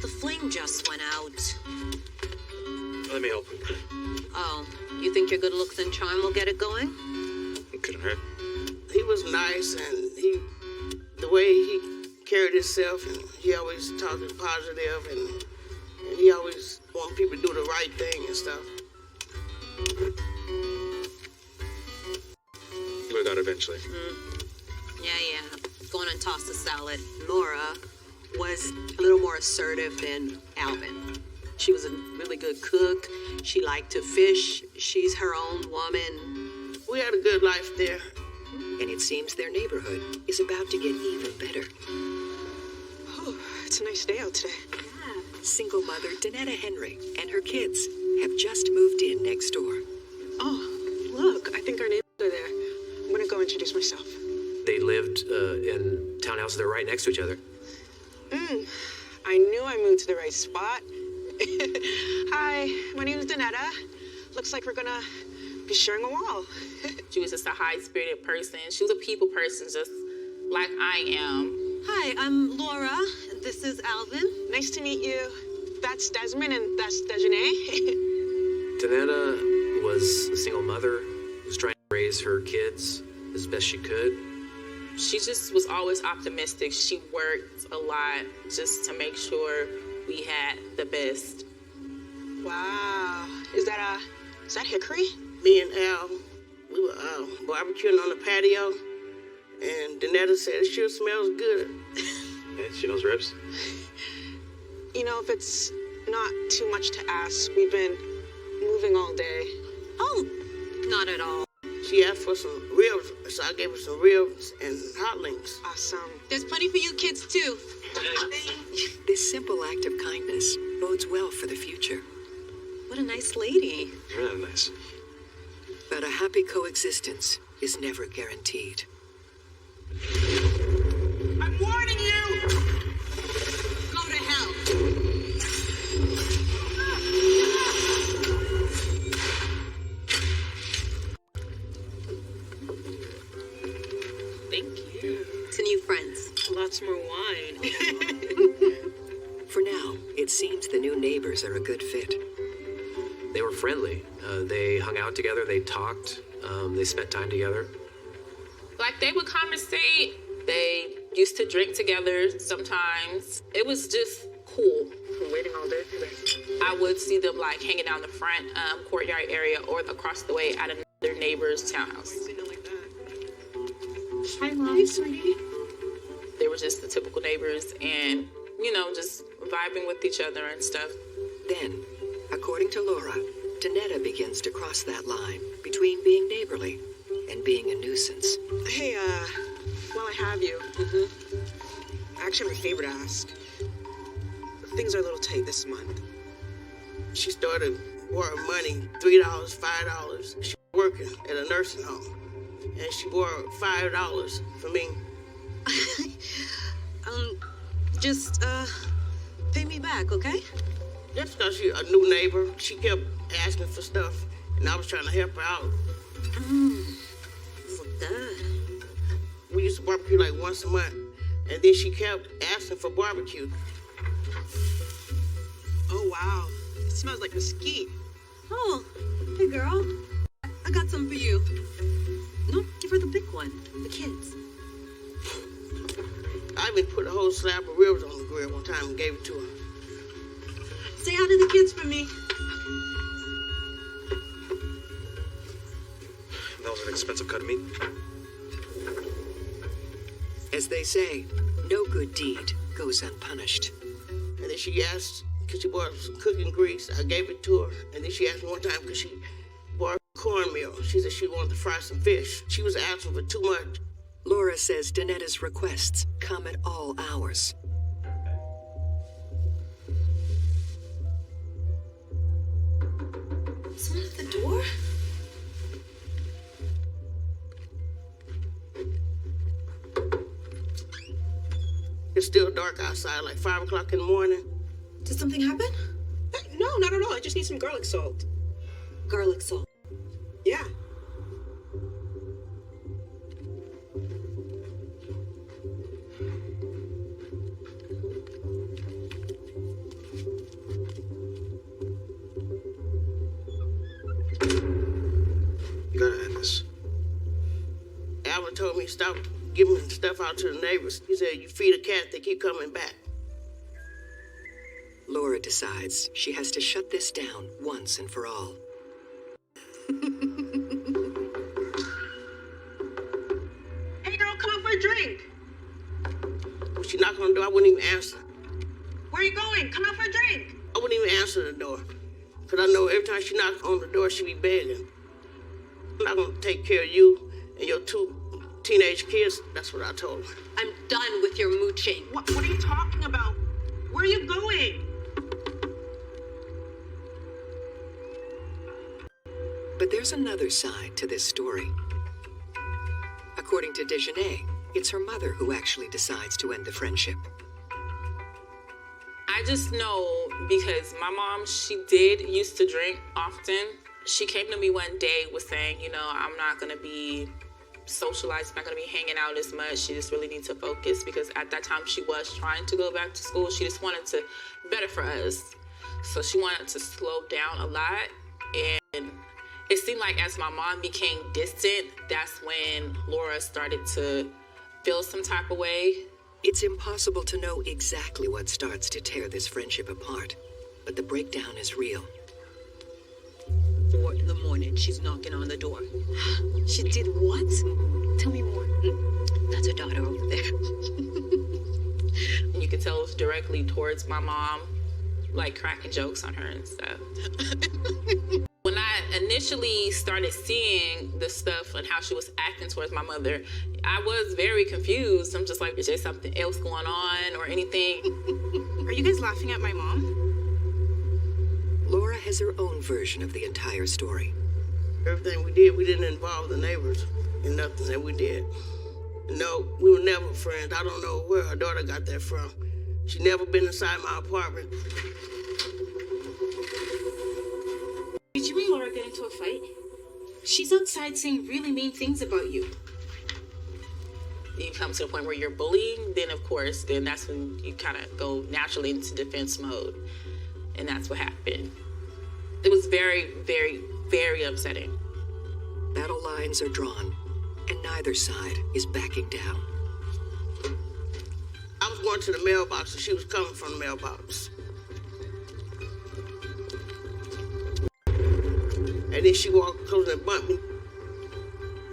S7: The flame just went out.
S8: Let me help.
S7: Oh, you think your good looks and charm will get it going?
S8: It couldn't hurt.
S13: He was nice, and the way he carried himself, and he always talked positive, and he always wanted people to do the right thing and stuff.
S8: We'll got eventually.
S7: Yeah. Go on and toss the salad.
S14: Laura was a little more assertive than Alvin. She was a really good cook. She liked to fish. She's her own woman.
S13: We had a good life there.
S1: And it seems their neighborhood is about to get even better.
S14: Oh, it's a nice day out today.
S1: Yeah. Single mother Danetta Henry and her kids have just moved in next door.
S14: Oh, look, I think our neighbors are there. I'm gonna go introduce myself.
S17: They lived in townhouses that are right next to each other.
S14: I knew I moved to the right spot. Hi, my name is Danetta. Looks like we're gonna be sharing a wall.
S16: She was just a high-spirited person. She was a people person, just like I am.
S7: Hi, I'm Laura. This is Alvin.
S14: Nice to meet you. That's Desmond and that's Dejanay.
S17: Danetta was a single mother who was trying to raise her kids as best she could.
S16: She just was always optimistic. She worked a lot just to make sure we had the best.
S14: Wow. Is that Hickory?
S13: Me and Al, we were barbecuing on the patio, and Danetta said it sure smells good.
S8: Yeah, she knows ribs.
S14: You know, if it's not too much to ask, we've been moving all day.
S7: Oh, not at all.
S13: She asked for some ribs, so I gave her some ribs and hot links.
S14: Awesome.
S7: There's plenty for you kids, too.
S1: This simple act of kindness bodes well for the future.
S7: What a nice lady.
S8: Really nice.
S1: But a happy coexistence is never guaranteed.
S14: I'm warning you! Go to hell.
S16: Thank you.
S7: To new friends.
S14: Lots more wine.
S1: For now, it seems the new neighbors are a good fit.
S17: They were friendly. They hung out together. They talked. They spent time together.
S16: Like, they would conversate. They used to drink together sometimes. It was just cool.
S14: I'm waiting all day today.
S16: I would see them, like, hanging out in the front courtyard area or across the way at another neighbor's townhouse.
S14: Hi, Mom. Hi, sweetie.
S16: They were just the typical neighbors and, you know, just vibing with each other and stuff.
S1: Then, according to Laura, Danetta begins to cross that line between being neighborly and being a nuisance.
S18: Hey, while I have you, I actually have a favor to ask. Things are a little tight this month.
S13: She started borrowing money, $3, $5. She was working at a nursing home, and she borrowed $5 from me.
S18: Just pay me back, okay?
S13: That's because she's a new neighbor. She kept asking for stuff, and I was trying to help her out.
S18: So good.
S13: We used to barbecue like once a month, and then she kept asking for barbecue.
S18: Oh, wow. It smells like mesquite. Oh, hey, girl. I got some for you. No, give her the big one. The kids.
S13: I even put a whole slab of ribs on the grill one time and gave it to her.
S18: Say hi to the kids for me.
S12: That was an expensive cut of meat.
S1: As they say, no good deed goes unpunished.
S13: And then she asked, could she borrow some cooking grease? I gave it to her. And then she asked me one time, could she borrow cornmeal? She said she wanted to fry some fish. She was asking for too much.
S1: Laura says Danetta's requests come at all hours.
S18: Someone at the door?
S13: It's still dark outside, like 5 o'clock in the morning.
S18: Did something happen? No, not at all. I just need some garlic salt. Garlic salt? Yeah.
S12: You gotta end this.
S13: Albert told me stop giving stuff out to the neighbors. He said, you feed a cat, they keep coming back.
S1: Laura decides she has to shut this down once and for all.
S18: Hey, girl, come out for a drink.
S13: When she knocked on the door, I wouldn't even answer.
S18: Where are you going? Come out for a drink.
S13: I wouldn't even answer the door. Because I know every time she knocks on the door, she be begging. I'm not going to take care of you and your 2 teenage kids. That's what I told her.
S18: I'm done with your mooching. What are you talking about? Where are you going?
S1: But there's another side to this story. According to Dejanay, it's her mother who actually decides to end the friendship.
S16: I just know because my mom, she did used to drink often. She came to me one day was saying, you know, I'm not going to be socialized, not going to be hanging out as much. She just really needs to focus because at that time she was trying to go back to school. She just wanted to better for us. So she wanted to slow down a lot. And it seemed like as my mom became distant, that's when Laura started to feel some type of way.
S1: It's impossible to know exactly what starts to tear this friendship apart, but the breakdown is real.
S18: 4 in the morning, she's knocking on the door. She did what? Tell me more. That's her daughter over there.
S16: You could tell it was directly towards my mom, like cracking jokes on her and stuff. When I initially started seeing the stuff and how she was acting towards my mother, I was very confused. I'm just like, is there something else going on or anything?
S18: Are you guys laughing at my mom?
S1: Laura has her own version of the entire story.
S13: Everything we did, we didn't involve the neighbors in nothing that we did. No, we were never friends. I don't know where her daughter got that from. She never been inside my apartment.
S18: Did you and Laura get into a fight? She's outside saying really mean things about you.
S16: You come to the point where you're bullying, then of course, then that's when you kind of go naturally into defense mode. And that's what happened. It was very, very, very upsetting.
S1: Battle lines are drawn, and neither side is backing down.
S13: I was going to the mailbox and she was coming from the mailbox. And then she walked close and bumped me.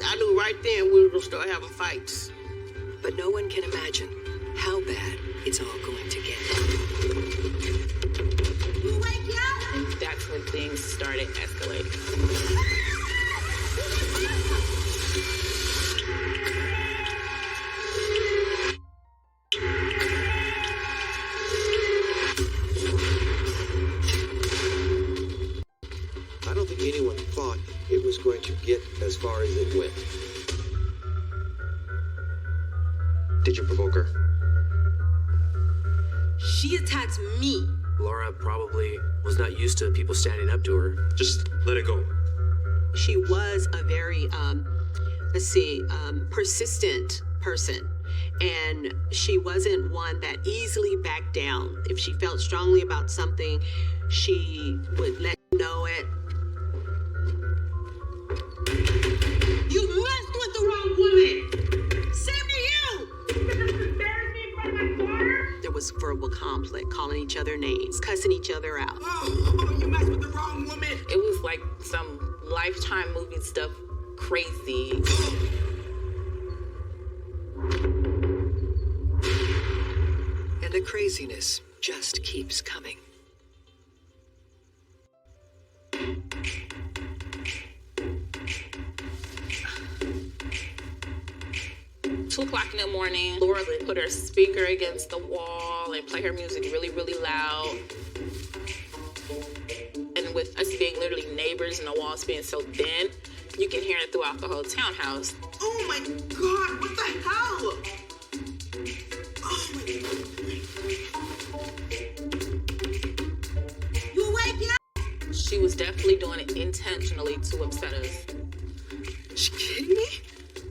S13: I knew right then we were going to start having fights.
S1: But no one can imagine how bad it's all going to get.
S16: And that's when things started escalating.
S15: I don't think anyone thought it was going to get as far as it went. Did you provoke her?
S18: She attacked me.
S17: Laura probably was not used to people standing up to her. Just let it go.
S14: She was a very, persistent person. And she wasn't one that easily backed down. If she felt strongly about something, she would let you know it. You messed with the wrong woman! Same to you! You embarrassed me in front of my daughter? There was verbal conflict, calling each other names, cussing each other out.
S13: Oh, you messed with the wrong woman!
S16: It was like some Lifetime movie stuff, crazy.
S1: And the craziness just keeps coming.
S16: 2 o'clock in the morning, Laura would put her speaker against the wall and play her music really, really loud. And with us being literally neighbors and the walls being so thin, you can hear it throughout the whole townhouse.
S13: Oh my God, what the hell? Oh my God. You awake yet?
S16: She was definitely doing it intentionally to upset us.
S13: Is she kidding me?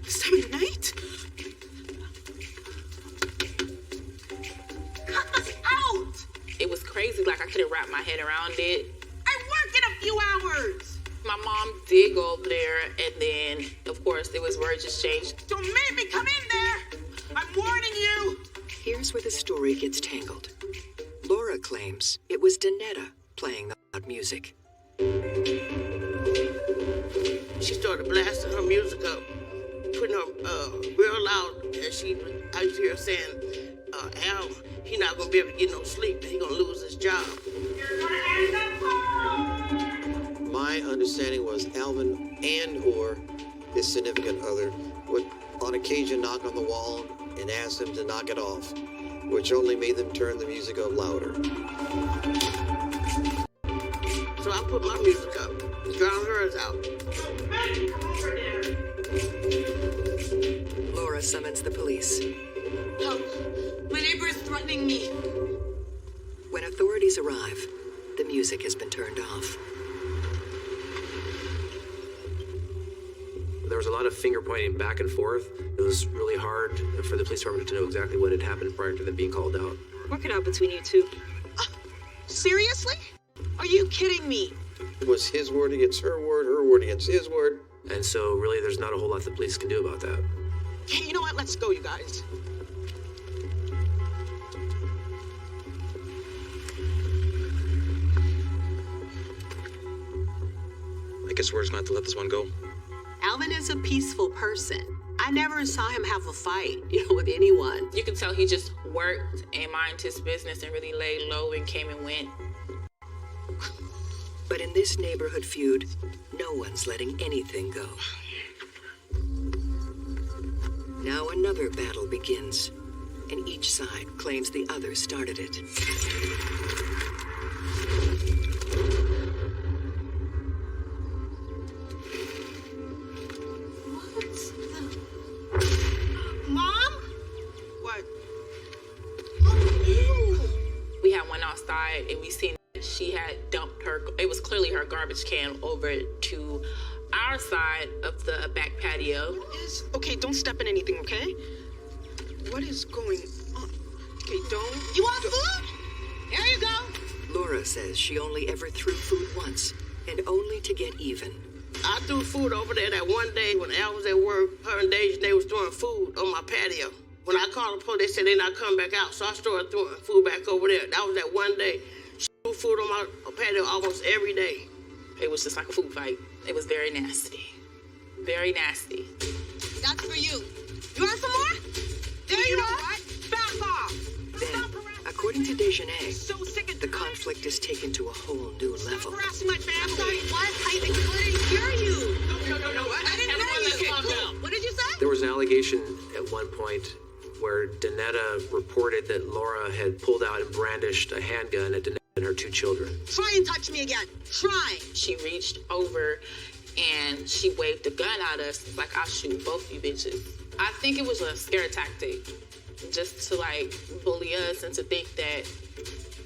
S13: This time of night? Cut us out!
S16: It was crazy, like I couldn't wrap my head around it.
S13: I work in a few hours!
S16: My mom did go over there, and then, of course, there was words exchanged.
S13: Don't make me come in there! I'm warning you!
S1: Here's where the story gets tangled. Laura claims it was Danetta playing the loud music.
S13: She started blasting her music up, putting her real loud, and I used to hear her saying, Al, he not gonna be able to get no sleep, and he gonna lose his job. You're gonna end up home!
S15: My understanding was Alvin and or his significant other would on occasion knock on the wall and ask them to knock it off, which only made them turn the music up louder.
S13: So I put my music up, drown hers out.
S1: Laura summons the police.
S18: Help! My neighbor is threatening me.
S1: When authorities arrive, the music has been turned off.
S17: There was a lot of finger pointing back and forth. It was really hard for the police department to know exactly what had happened prior to them being called out.
S18: Work it out between you two.
S13: Seriously? Are you kidding me?
S15: It was his word against her word against his word.
S17: And so really there's not a whole lot the police can do about that.
S13: Hey, you know what? Let's go, you guys.
S15: I guess we're just going to have to let this one go.
S14: Alvin is a peaceful person. I never saw him have a fight, with anyone.
S16: You could tell he just worked and minded his business and really laid low and came and went.
S1: But in this neighborhood feud, no one's letting anything go. Now another battle begins, and each side claims the other started it.
S13: Mom? What?
S16: We had went outside and we seen she had dumped it was clearly her garbage can over to our side of the back patio.
S18: Okay, don't step in anything, okay? What is going on? Okay, don't. You want food?
S13: Here you go.
S1: Laura says she only ever threw food once, and only to get even.
S13: I threw food over there that one day when Al was at work. Her and Deja, they was throwing food on my patio. When I called the police, they said they're not coming back out, so I started throwing food back over there. That was that one day. She threw food on my patio almost every day.
S16: It was just like a food fight. It was very nasty. Very nasty.
S18: That's for you. You want some more? There you are. Back off.
S1: According to Dejanay, the conflict is taken to a whole new level.
S14: Harassing my family. Sorry, what? I couldn't hear you. No. I didn't hear you. Okay, cool. What did you say?
S17: There was an allegation at one point where Danetta reported that Laura had pulled out and brandished a handgun at Danetta and her 2 children.
S14: Try and touch me again. Try.
S16: She reached over and she waved the gun at us like, I'll shoot both you bitches. I think it was a scare tactic, just to like bully us and to think that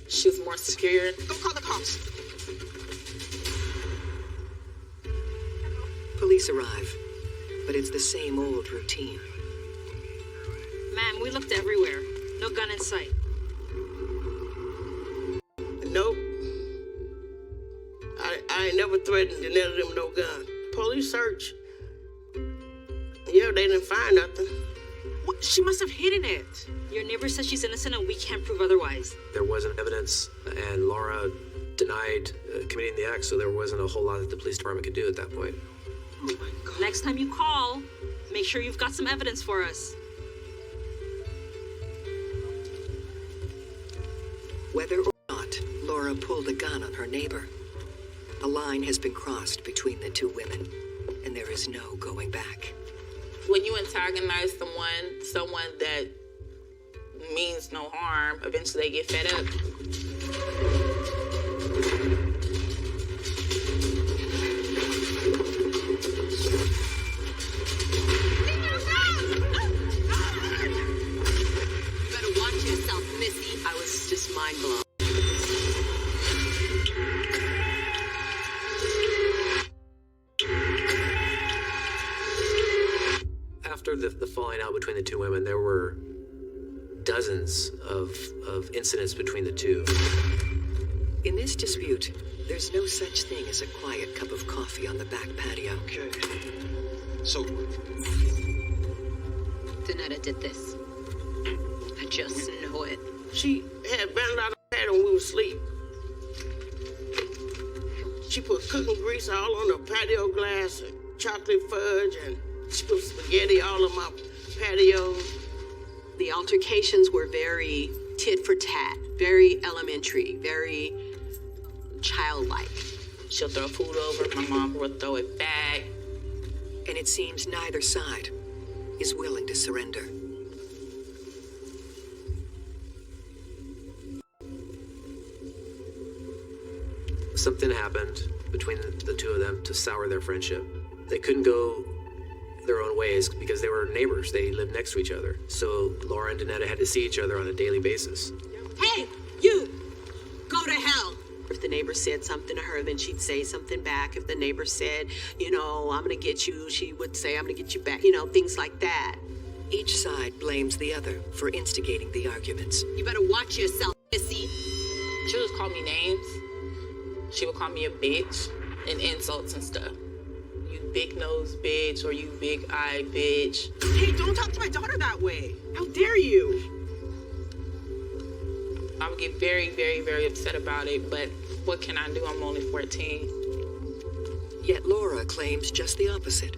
S16: she was more superior.
S14: Go call the cops.
S1: Police arrive, but it's the same old routine.
S18: Ma'am, we looked everywhere. No gun in sight.
S13: Nope. I ain't never threatened to let them no gun. Police search. Yeah, they didn't find nothing.
S18: What? She must have hidden it. Your neighbor says she's innocent and we can't prove otherwise.
S17: There wasn't evidence, and Laura denied committing the act, so there wasn't a whole lot that the police department could do at that point.
S18: Oh my God. Next time you call, make sure you've got some evidence for us.
S1: Whether or not Laura pulled a gun on her neighbor, a line has been crossed between the 2 women, and there is no going back.
S16: When you antagonize someone that means no harm, eventually they get fed up.
S14: Better watch yourself, Missy. I was just mind blown.
S17: After the falling out between the 2 women, there were dozens of incidents between the 2.
S1: In this dispute, there's no such thing as a quiet cup of coffee on the back patio.
S15: Okay. So,
S14: Danetta did this. I just know it.
S13: She had been out of bed when we were asleep. She put cooking grease all on the patio glass and chocolate fudge, and she put spaghetti all on my patio.
S14: The altercations were very tit for tat, very elementary, very childlike.
S16: She'll throw food over, my mom will throw it back.
S1: And it seems neither side is willing to surrender.
S17: Something happened between the 2 of them to sour their friendship. They couldn't go their own ways because they were neighbors. They lived next to each other. So Laura and Danetta had to see each other on a daily basis.
S14: Hey, you! Go to hell! If the neighbor said something to her, then she'd say something back. If the neighbor said, I'm gonna get you, she would say, I'm gonna get you back. Things like that.
S1: Each side blames the other for instigating the arguments.
S14: You better watch yourself, Missy.
S16: She would just call me names. She would call me a bitch and insults and stuff. You big nose bitch or you big eye bitch.
S18: Hey, don't talk to my daughter that way. How dare you?
S16: I would get very, very, very upset about it, but what can I do? I'm only 14.
S1: Yet Laura claims just the opposite.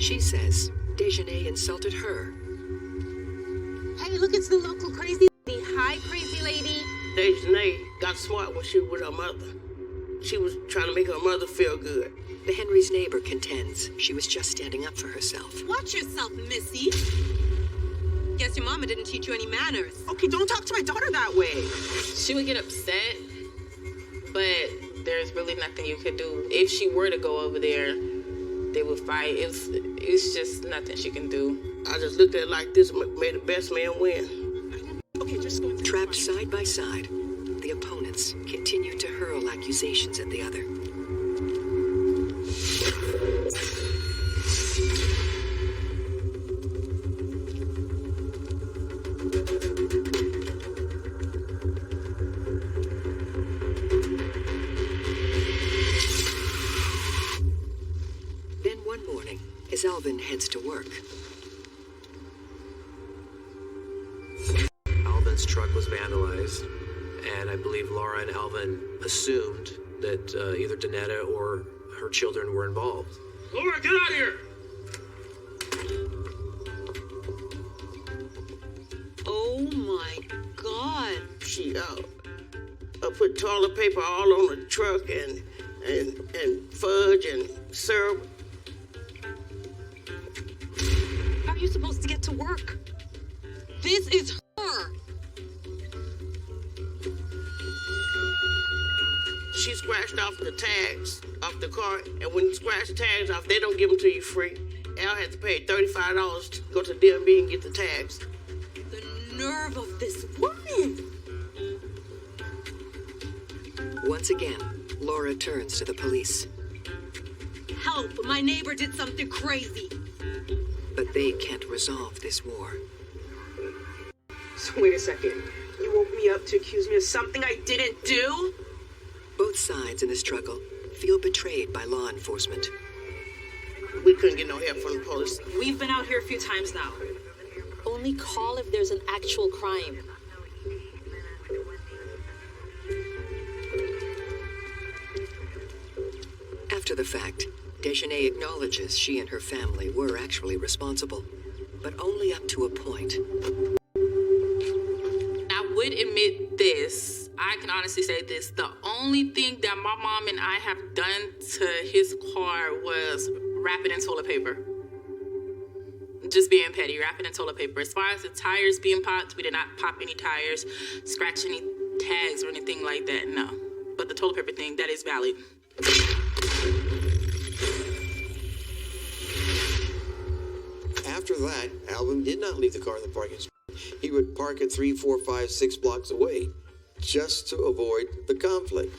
S1: She says Dejanay insulted her.
S14: Hey, look, it's the local crazy lady. Hi, crazy lady.
S13: Dejanay got smart when she was with her mother. She was trying to make her mother feel good.
S1: The Henry's neighbor contends she was just standing up for herself.
S14: Watch yourself, Missy. Guess your mama didn't teach you any manners.
S18: Okay, don't talk to my daughter that way.
S16: She would get upset, but there's really nothing you could do. If she were to go over there, they would fight. It's just nothing she can do.
S13: I just looked at it like this, made the best man win.
S18: Okay, just go.
S1: Trapped side by side, the opponents continue to hurl accusations at the other. Then one morning, as Alvin heads to work,
S17: Alvin's truck was vandalized, and I believe Laura and Alvin assumed that either Danetta or her children were involved.
S8: Laura, get out of here!
S14: Oh my
S18: God.
S13: She put toilet paper all on the truck and fudge and syrup.
S18: How are you supposed to get to work? This is her.
S13: She scratched off the tags off the car, and when you scratch the tags off, they don't give them to you free. Al had to pay $35 to go to DMV and get the tags.
S18: The nerve of this woman!
S1: Once again, Laura turns to the police.
S18: Help! My neighbor did something crazy.
S1: But they can't resolve this war.
S19: So wait a second. You woke me up to accuse me of something I didn't do?
S1: Both sides in the struggle feel betrayed by law enforcement.
S13: We couldn't get no help from the police.
S18: We've been out here a few times now.
S20: Only call if there's an actual crime.
S1: After the fact, Desjardins acknowledges she and her family were actually responsible, but only up to a point.
S16: I would admit this. I can honestly say this. The only thing that my mom and I have done to his car was wrap it in toilet paper. Just being petty, wrap it in toilet paper. As far as the tires being popped, we did not pop any tires, scratch any tags or anything like that, no. But the toilet paper thing, that is valid.
S15: After that, Alvin did not leave the car in the parking spot. He would park it 3, 4, 5, 6 blocks away, just to avoid the conflict.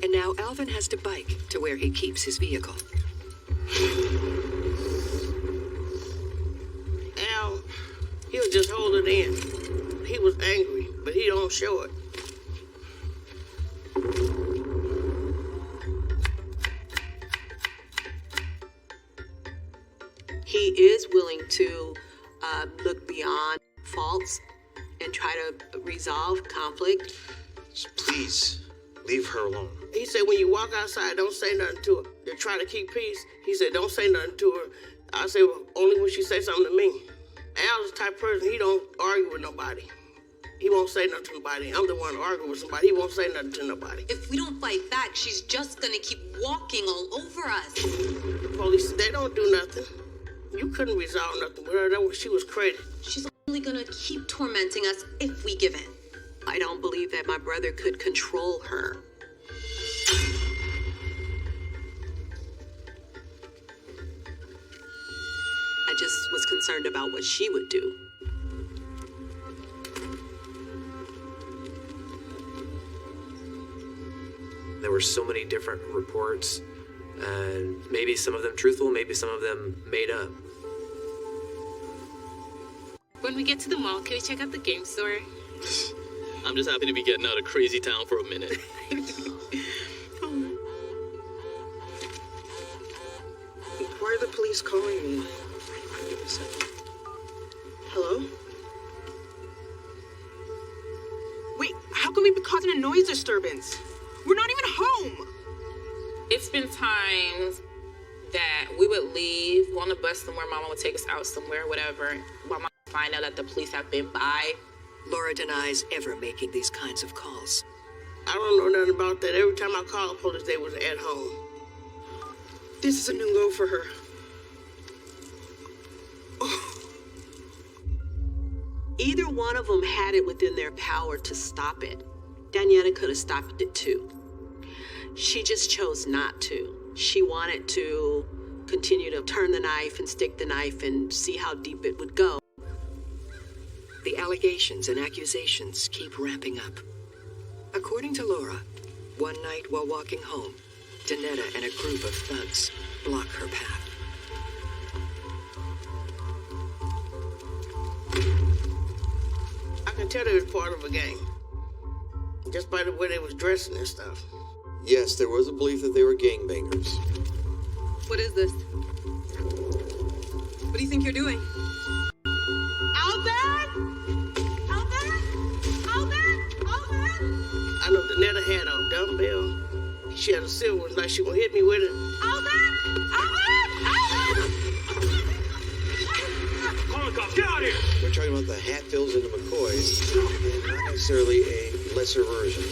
S1: And now Alvin has to bike to where he keeps his vehicle.
S13: Al, he'll just hold it in. He was angry, but he don't show it.
S14: He is willing to look beyond faults and try to resolve conflict.
S15: Please, leave her alone.
S13: He said when you walk outside, don't say nothing to her. They're trying to keep peace. He said don't say nothing to her. I said, well, only when she say something to me. Al's the type of person, he don't argue with nobody. He won't say nothing to nobody. I'm the one arguing with somebody. He won't say nothing to nobody.
S18: If we don't fight back, she's just gonna keep walking all over us.
S13: The police, they don't do nothing. You couldn't resolve nothing with her. She was crazy.
S18: She's only gonna keep tormenting us if we give in.
S14: I don't believe that my brother could control her. I just was concerned about what she would do.
S17: There were so many different reports, and maybe some of them truthful, maybe some of them made up.
S9: When we get to the mall, can we check out the game store?
S21: I'm just happy to be getting out of crazy town for a minute.
S19: Why are the police calling me? Hello? Wait, how can we be causing a noise disturbance? We're not even home!
S16: It's been times that we would leave, go on the bus somewhere, Mama would take us out somewhere, whatever, while Mama would find out that the police have been by.
S1: Laura denies ever making these kinds of calls.
S13: I don't know nothing about that. Every time I called the police, they was at home.
S19: This is a new low for her.
S14: Either one of them had it within their power to stop it. Daniela could have stopped it too. She just chose not to. She wanted to continue to turn the knife and stick the knife and see how deep it would go.
S1: The allegations and accusations keep ramping up. According to Laura, one night while walking home, Danetta and a group of thugs block her path.
S13: I can tell they was part of a gang. Just by the way they was dressing and stuff.
S15: Yes, there was a belief that they were gangbangers.
S18: What is this? What do you think you're doing?
S13: Alvin! I know Danetta had a dumbbell. She had a silver one, like she gonna hit me with it.
S12: Call the cops, get out of here!
S15: you're talking about the Hatfields and the McCoys, and not necessarily a lesser version.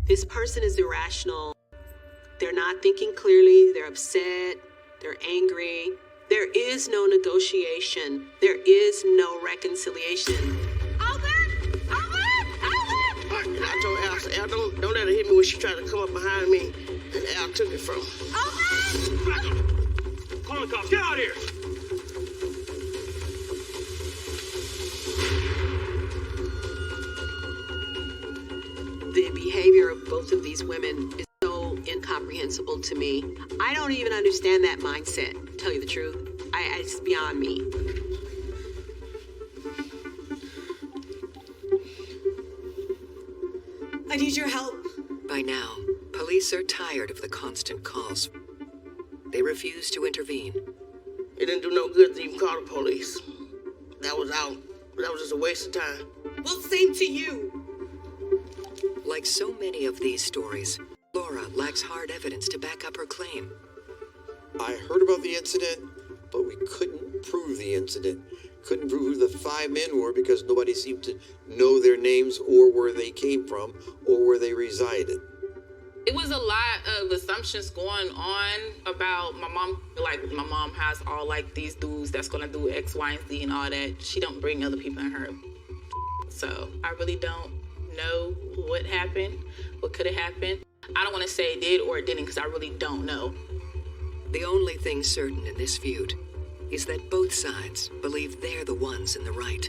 S19: This person is irrational. They're not thinking clearly. They're upset. They're angry. There is no negotiation. There is no reconciliation.
S13: And I told Al, I said, Al, don't let her hit me when she tried to come up behind me. And Al took it from her.
S12: Call the cops. Get out of here.
S19: The behavior of both of these women is so incomprehensible to me. I don't even understand that mindset, to tell you the truth. It's beyond me.
S18: I need your help.
S1: By now, police are tired of the constant calls. They refuse to intervene.
S13: It didn't do no good to even call the police. That was just a waste of time.
S18: Well, same to you.
S1: Like so many of these stories, Laura lacks hard evidence to back up her claim.
S15: I heard about the incident, but we couldn't prove the incident. Couldn't prove who the 5 men were because nobody seemed to know their names or where they came from or where they resided.
S16: It was a lot of assumptions going on about my mom. Like, my mom has all, like, these dudes that's gonna do X, Y, and Z and all that. She don't bring other people in her. So I really don't know what happened, what could have happened. I don't want to say it did or it didn't because I really don't know.
S1: The only thing certain in this feud is that both sides believe they're the ones in the right.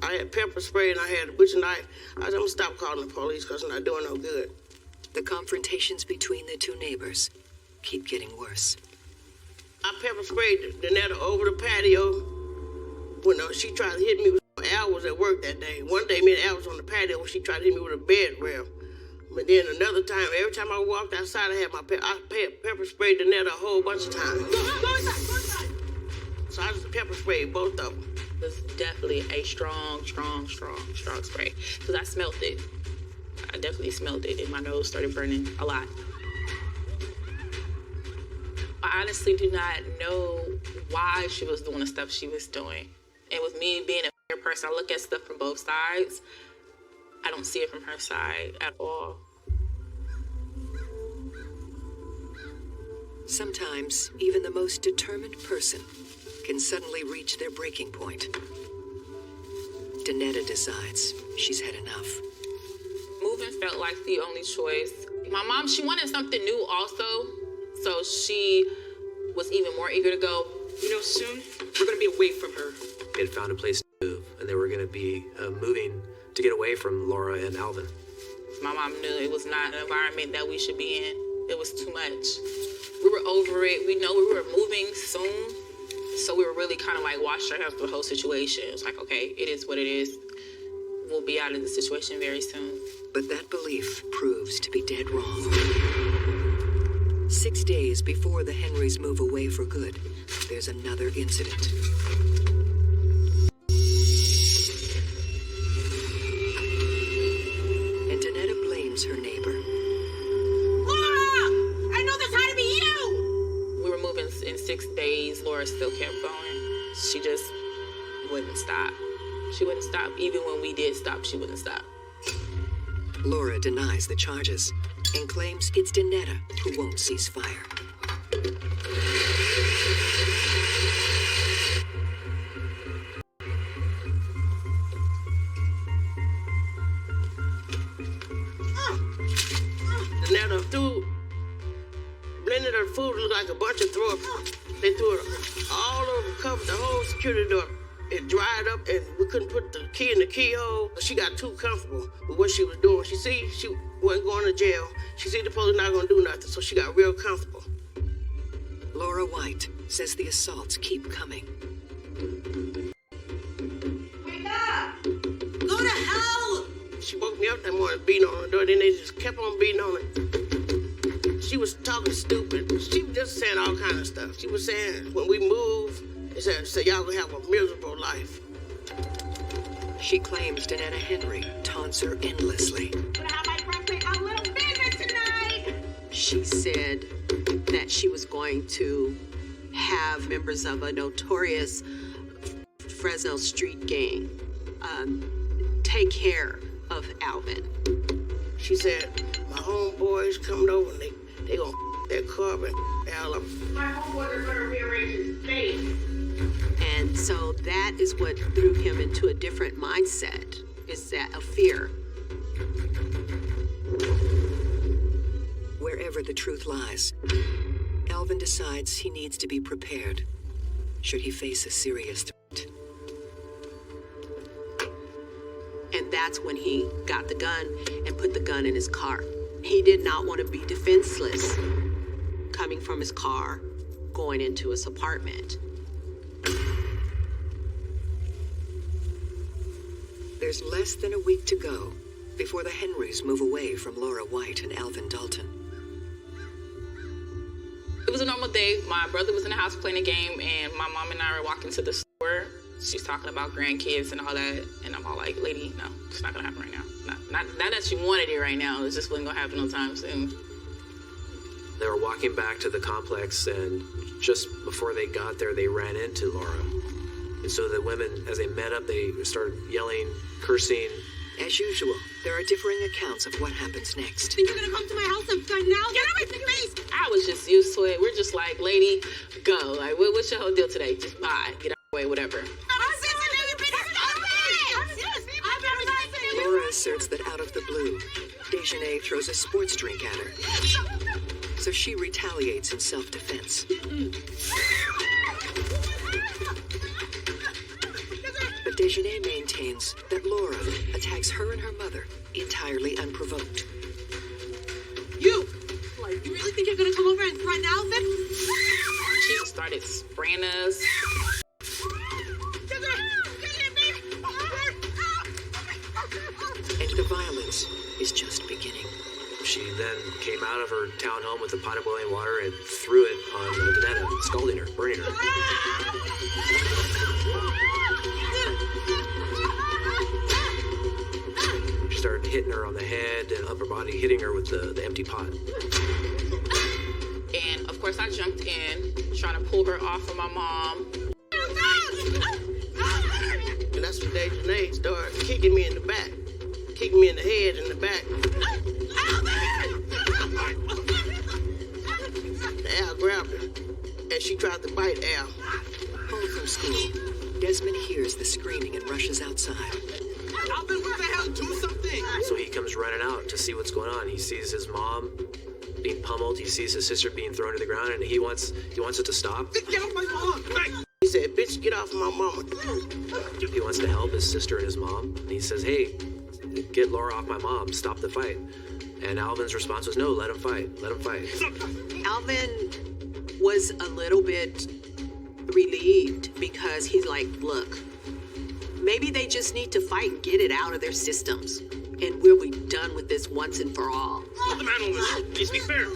S13: I had pepper spray and I had a butcher knife. I said, I'm gonna stop calling the police because it's not doing no good.
S1: The confrontations between the two neighbors keep getting worse.
S13: I pepper sprayed Danetta over the patio when she tried to hit me. Al was at work that day. One day, me and Al was on the patio when she tried to hit me with a bed rail. But then another time, every time I walked outside, I had my pepper sprayed Danetta a whole bunch of times. So I just pepper sprayed both of them.
S16: It was definitely a strong spray because I smelled it. I definitely smelled it and my nose started burning a lot. I honestly do not know why she was doing the stuff she was doing. And with me being a person, I look at stuff from both sides. I don't see it from her side at all.
S1: Sometimes, even the most determined person can suddenly reach their breaking point. Danetta decides she's had enough.
S16: Moving felt like the only choice. My mom, she wanted something new also, so she was even more eager to go.
S18: You know, soon, we're gonna be away from her.
S17: They had found a place to move, and they were going to be moving to get away from Laura and Alvin.
S16: My mom knew it was not an environment that we should be in. It was too much. We were over it. We know we were moving soon, so we were really kind of like washed our hands through the whole situation. It was like, okay, it is what it is. We'll be out of the situation very soon.
S1: But that belief proves to be dead wrong. 6 days before the Henrys move away for good, there's another incident. And Danetta blames her neighbor.
S14: Laura! I know this had to be you!
S16: We were moving in 6 days. Laura still kept going. She just wouldn't stop. She wouldn't stop. Even when we did stop, she wouldn't stop.
S1: Laura denies the charges and claims it's Danetta who won't cease fire.
S13: Danetta blended her food, looked like a bunch of throw up. They threw it all over, covered the whole security door. It dried up and we couldn't put the key in the keyhole. She got too comfortable with what she was doing. She wasn't going to jail. She see the police not gonna do nothing, so she got real comfortable.
S1: Laura White says the assaults keep coming.
S14: Wake up! Go to hell!
S13: She woke me up that morning beating on the door, then they just kept on beating on it. She was talking stupid. She was just saying all kind of stuff. She was saying when we move, they said y'all gonna have a miserable life.
S1: She claims Danetta Henry taunts her endlessly.
S19: She said that she was going to have members of a notorious Fresno street gang take care of Alvin.
S13: She said, my homeboys coming over and they gonna that car and Alvin. My homeboys are gonna rearrange his face.
S19: And so that is what threw him into a different mindset, is that of fear.
S1: Wherever the truth lies, Alvin decides he needs to be prepared should he face a serious threat.
S19: And that's when he got the gun and put the gun in his car. He did not want to be defenseless coming from his car, going into his apartment.
S1: There's less than a week to go before the Henrys move away from Laura White and Alvin Dalton.
S16: It was a normal day. My brother was in the house playing a game, and my mom and I were walking to the store. She's talking about grandkids and all that, and I'm all like, lady, no, it's not gonna happen right now. Not that she wanted it right now, it just wasn't gonna happen no time soon.
S17: They were walking back to the complex, and just before they got there, they ran into Laura. And so the women, as they met up, they started yelling, cursing.
S1: As usual, there are differing accounts of what happens next.
S18: Think you're gonna come to my house and find now? Get out of my face!
S16: I was just used to it. We're just like, lady, go. Like, what's your whole deal today? Just bye. Get out of the way, whatever.
S1: Laura asserts that out of the blue, Dejanay throws a sports drink at her. So she retaliates in self-defense. But Dejanay maintains that Laura attacks her and her mother entirely unprovoked.
S18: You really think you're gonna come over and threaten Alvin?
S16: She started spraying us.
S1: And the violence is just beginning.
S17: She then came out of her townhome with a pot of boiling water and threw it on Danetta, scalding her, burning her. She started hitting her on the head and upper body, hitting her with the empty pot.
S16: And of course I jumped in, trying to pull her off of my mom.
S13: And that's when Dejanay started kicking me in the back. Kicking me in the head and the back. Al grabbed her, and she tried to bite Al.
S1: Home from school, Desmond hears the screaming and rushes outside.
S11: Alvin, what the hell? Do something!
S17: So he comes running out to see what's going on. He sees his mom being pummeled. He sees his sister being thrown to the ground, and he wants it to stop.
S11: Get off my mom!
S13: He said, bitch, get off my mama.
S17: He wants to help his sister and his mom. And he says, hey, get Laura off my mom. Stop the fight. And Alvin's response was, no, let him fight. Let him fight.
S19: Alvin was a little bit relieved because he's like, look, maybe they just need to fight and get it out of their systems. And we'll be done with this once and for all.
S11: What's the matter with this? Please be fair.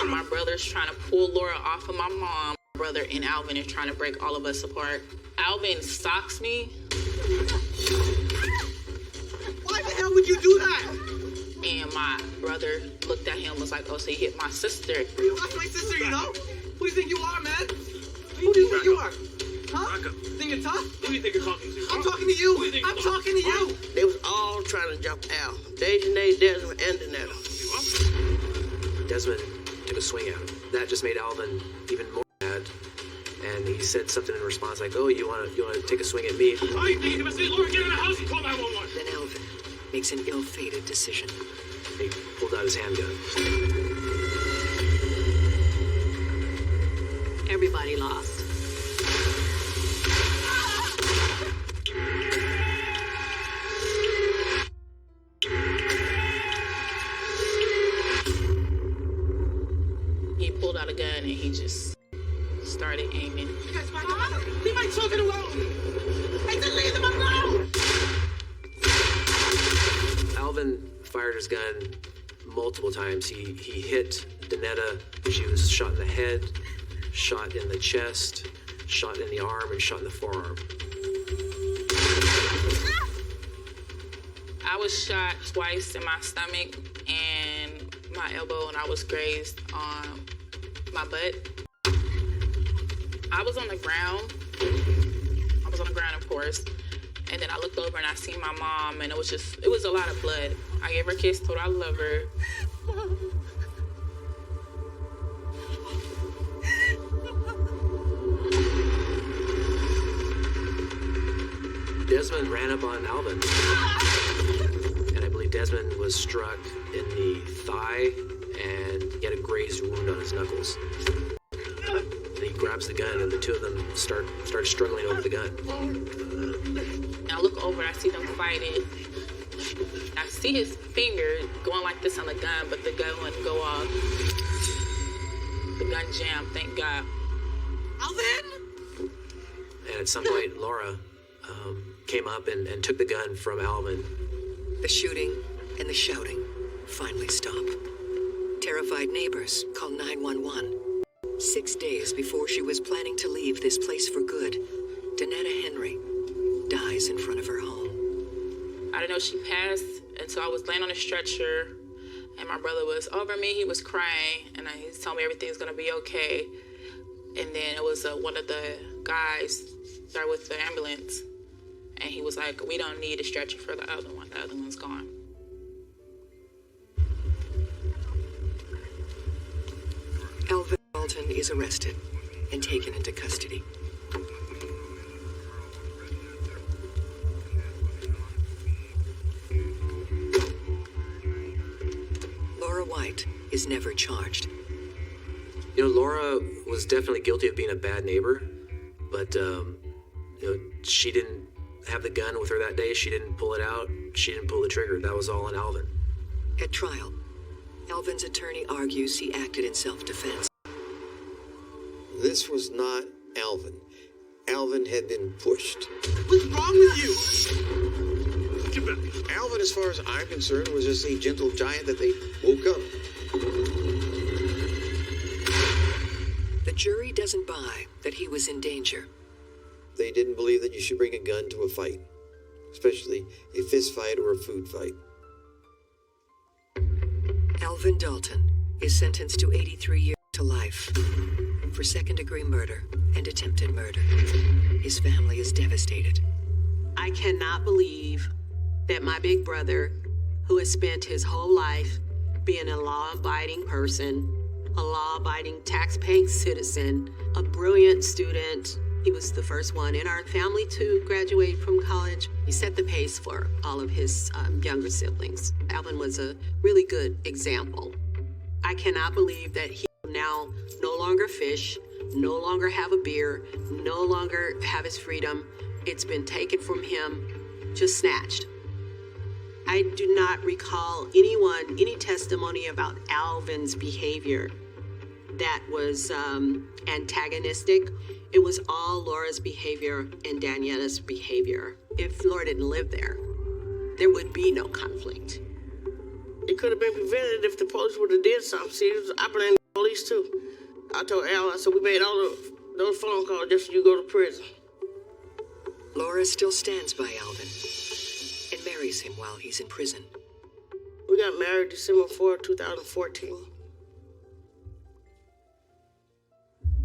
S16: My brother's trying to pull Laura off of my mom. My brother and Alvin are trying to break all of us apart. Alvin socks me.
S11: Why the hell would you do that?
S16: And my brother looked at him and was like, oh, so you hit my sister.
S11: That's my sister, you know? Who do you think you are, man? Who do you think you are? Huh? Think you're tough? Who do you think you're talking to? I'm talking to you. I'm talking to you.
S13: They was all trying to jump Al. Dejanay, Desmond, and Danetta.
S17: Desmond took a swing at him. That just made Alvin even more mad. And he said something in response like, oh, you want to take a swing at me?
S11: I think you must say, Laura, get in the house and call 911.
S1: Then Alvin makes an ill-fated decision.
S17: He pulled out his handgun.
S19: Everybody lost.
S16: He pulled out a gun and he just started aiming.
S11: You guys mind? Leave my children alone. I said leave them alone.
S17: Alvin fired his gun multiple times. He hit Danetta. She was shot in the head, shot in the chest, shot in the arm, and shot in the forearm.
S16: I was shot twice in my stomach and my elbow, and I was grazed on my butt. I was on the ground. Of course. And then I looked over and I seen my mom, and it was a lot of blood. I gave her a kiss, told her I love her.
S17: Desmond ran up on Alvin, and I believe Desmond was struck in the thigh, and he had a grazed wound on his knuckles. And he grabs the gun, and the two of them start struggling over the gun.
S16: And I look over, I see them fighting. I see his finger going like this on the gun, but the gun wouldn't go off. The gun jammed, thank God.
S14: Alvin?
S17: And at some point, Laura came up and took the gun from Alvin.
S1: The shooting and the shouting finally stop. Terrified neighbors call 911. 6 days before she was planning to leave this place for good, Danetta Henry dies in front of her home.
S16: I didn't know she passed until I was laying on a stretcher, and my brother was over me. He was crying, and he told me everything's gonna be okay. And then it was one of the guys there with the ambulance, and he was like, "We don't need a stretcher for the other one. The other one's gone."
S1: Alvin Dalton is arrested and taken into custody. Laura White is never charged.
S17: You know, Laura was definitely guilty of being a bad neighbor, but she didn't have the gun with her that day. She didn't pull it out. She didn't pull the trigger. That was all on Alvin.
S1: At trial, Alvin's attorney argues he acted in self-defense.
S15: This was not Alvin. Alvin had been pushed.
S11: What's wrong with you?
S15: Alvin, as far as I'm concerned, was just a gentle giant that they woke up.
S1: The jury doesn't buy that he was in danger.
S15: They didn't believe that you should bring a gun to a fight, especially a fist fight or a food fight.
S1: Alvin Dalton is sentenced to 83 years to life for second-degree murder and attempted murder. His family is devastated.
S19: I cannot believe that my big brother, who has spent his whole life being a law-abiding person, a law-abiding tax-paying citizen, a brilliant student. He was the first one in our family to graduate from college. He set the pace for all of his younger siblings. Alvin was a really good example. I cannot believe that he will now no longer fish, no longer have a beer, no longer have his freedom. It's been taken from him, just snatched. I do not recall any testimony about Alvin's behavior that was antagonistic. It was all Laura's behavior and Danietta's behavior. If Laura didn't live there, there would be no conflict.
S13: It could have been prevented if the police would have did something. See, I blame the police too. I told Al, I said, we made all of those phone calls just so you go to prison.
S1: Laura still stands by Alvin and marries him while he's in prison.
S13: We got married December 4, 2014.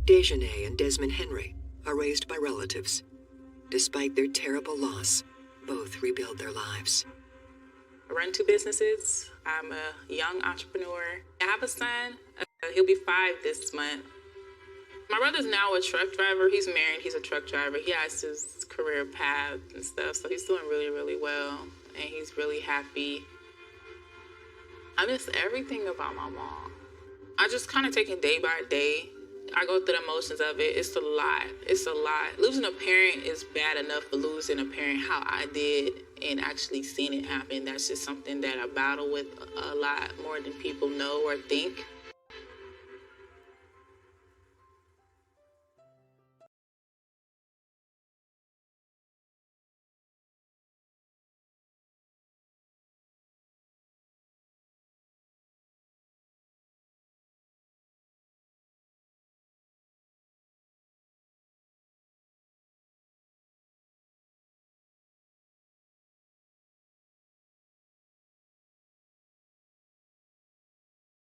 S1: Dejanay and Desmond Henry are raised by relatives. Despite their terrible loss, both rebuild their lives.
S16: I run 2 businesses. I'm a young entrepreneur. I have a son. He'll be 5 this month. My brother's now a truck driver. He's married. He's a truck driver. He has his career path and stuff, so he's doing really, really well, and he's really happy. I miss everything about my mom. I just kind of take it day by day. I go through the emotions of it. It's a lot. It's a lot. Losing a parent is bad enough, but losing a parent how I did and actually seeing it happen, that's just something that I battle with a lot more than people know or think.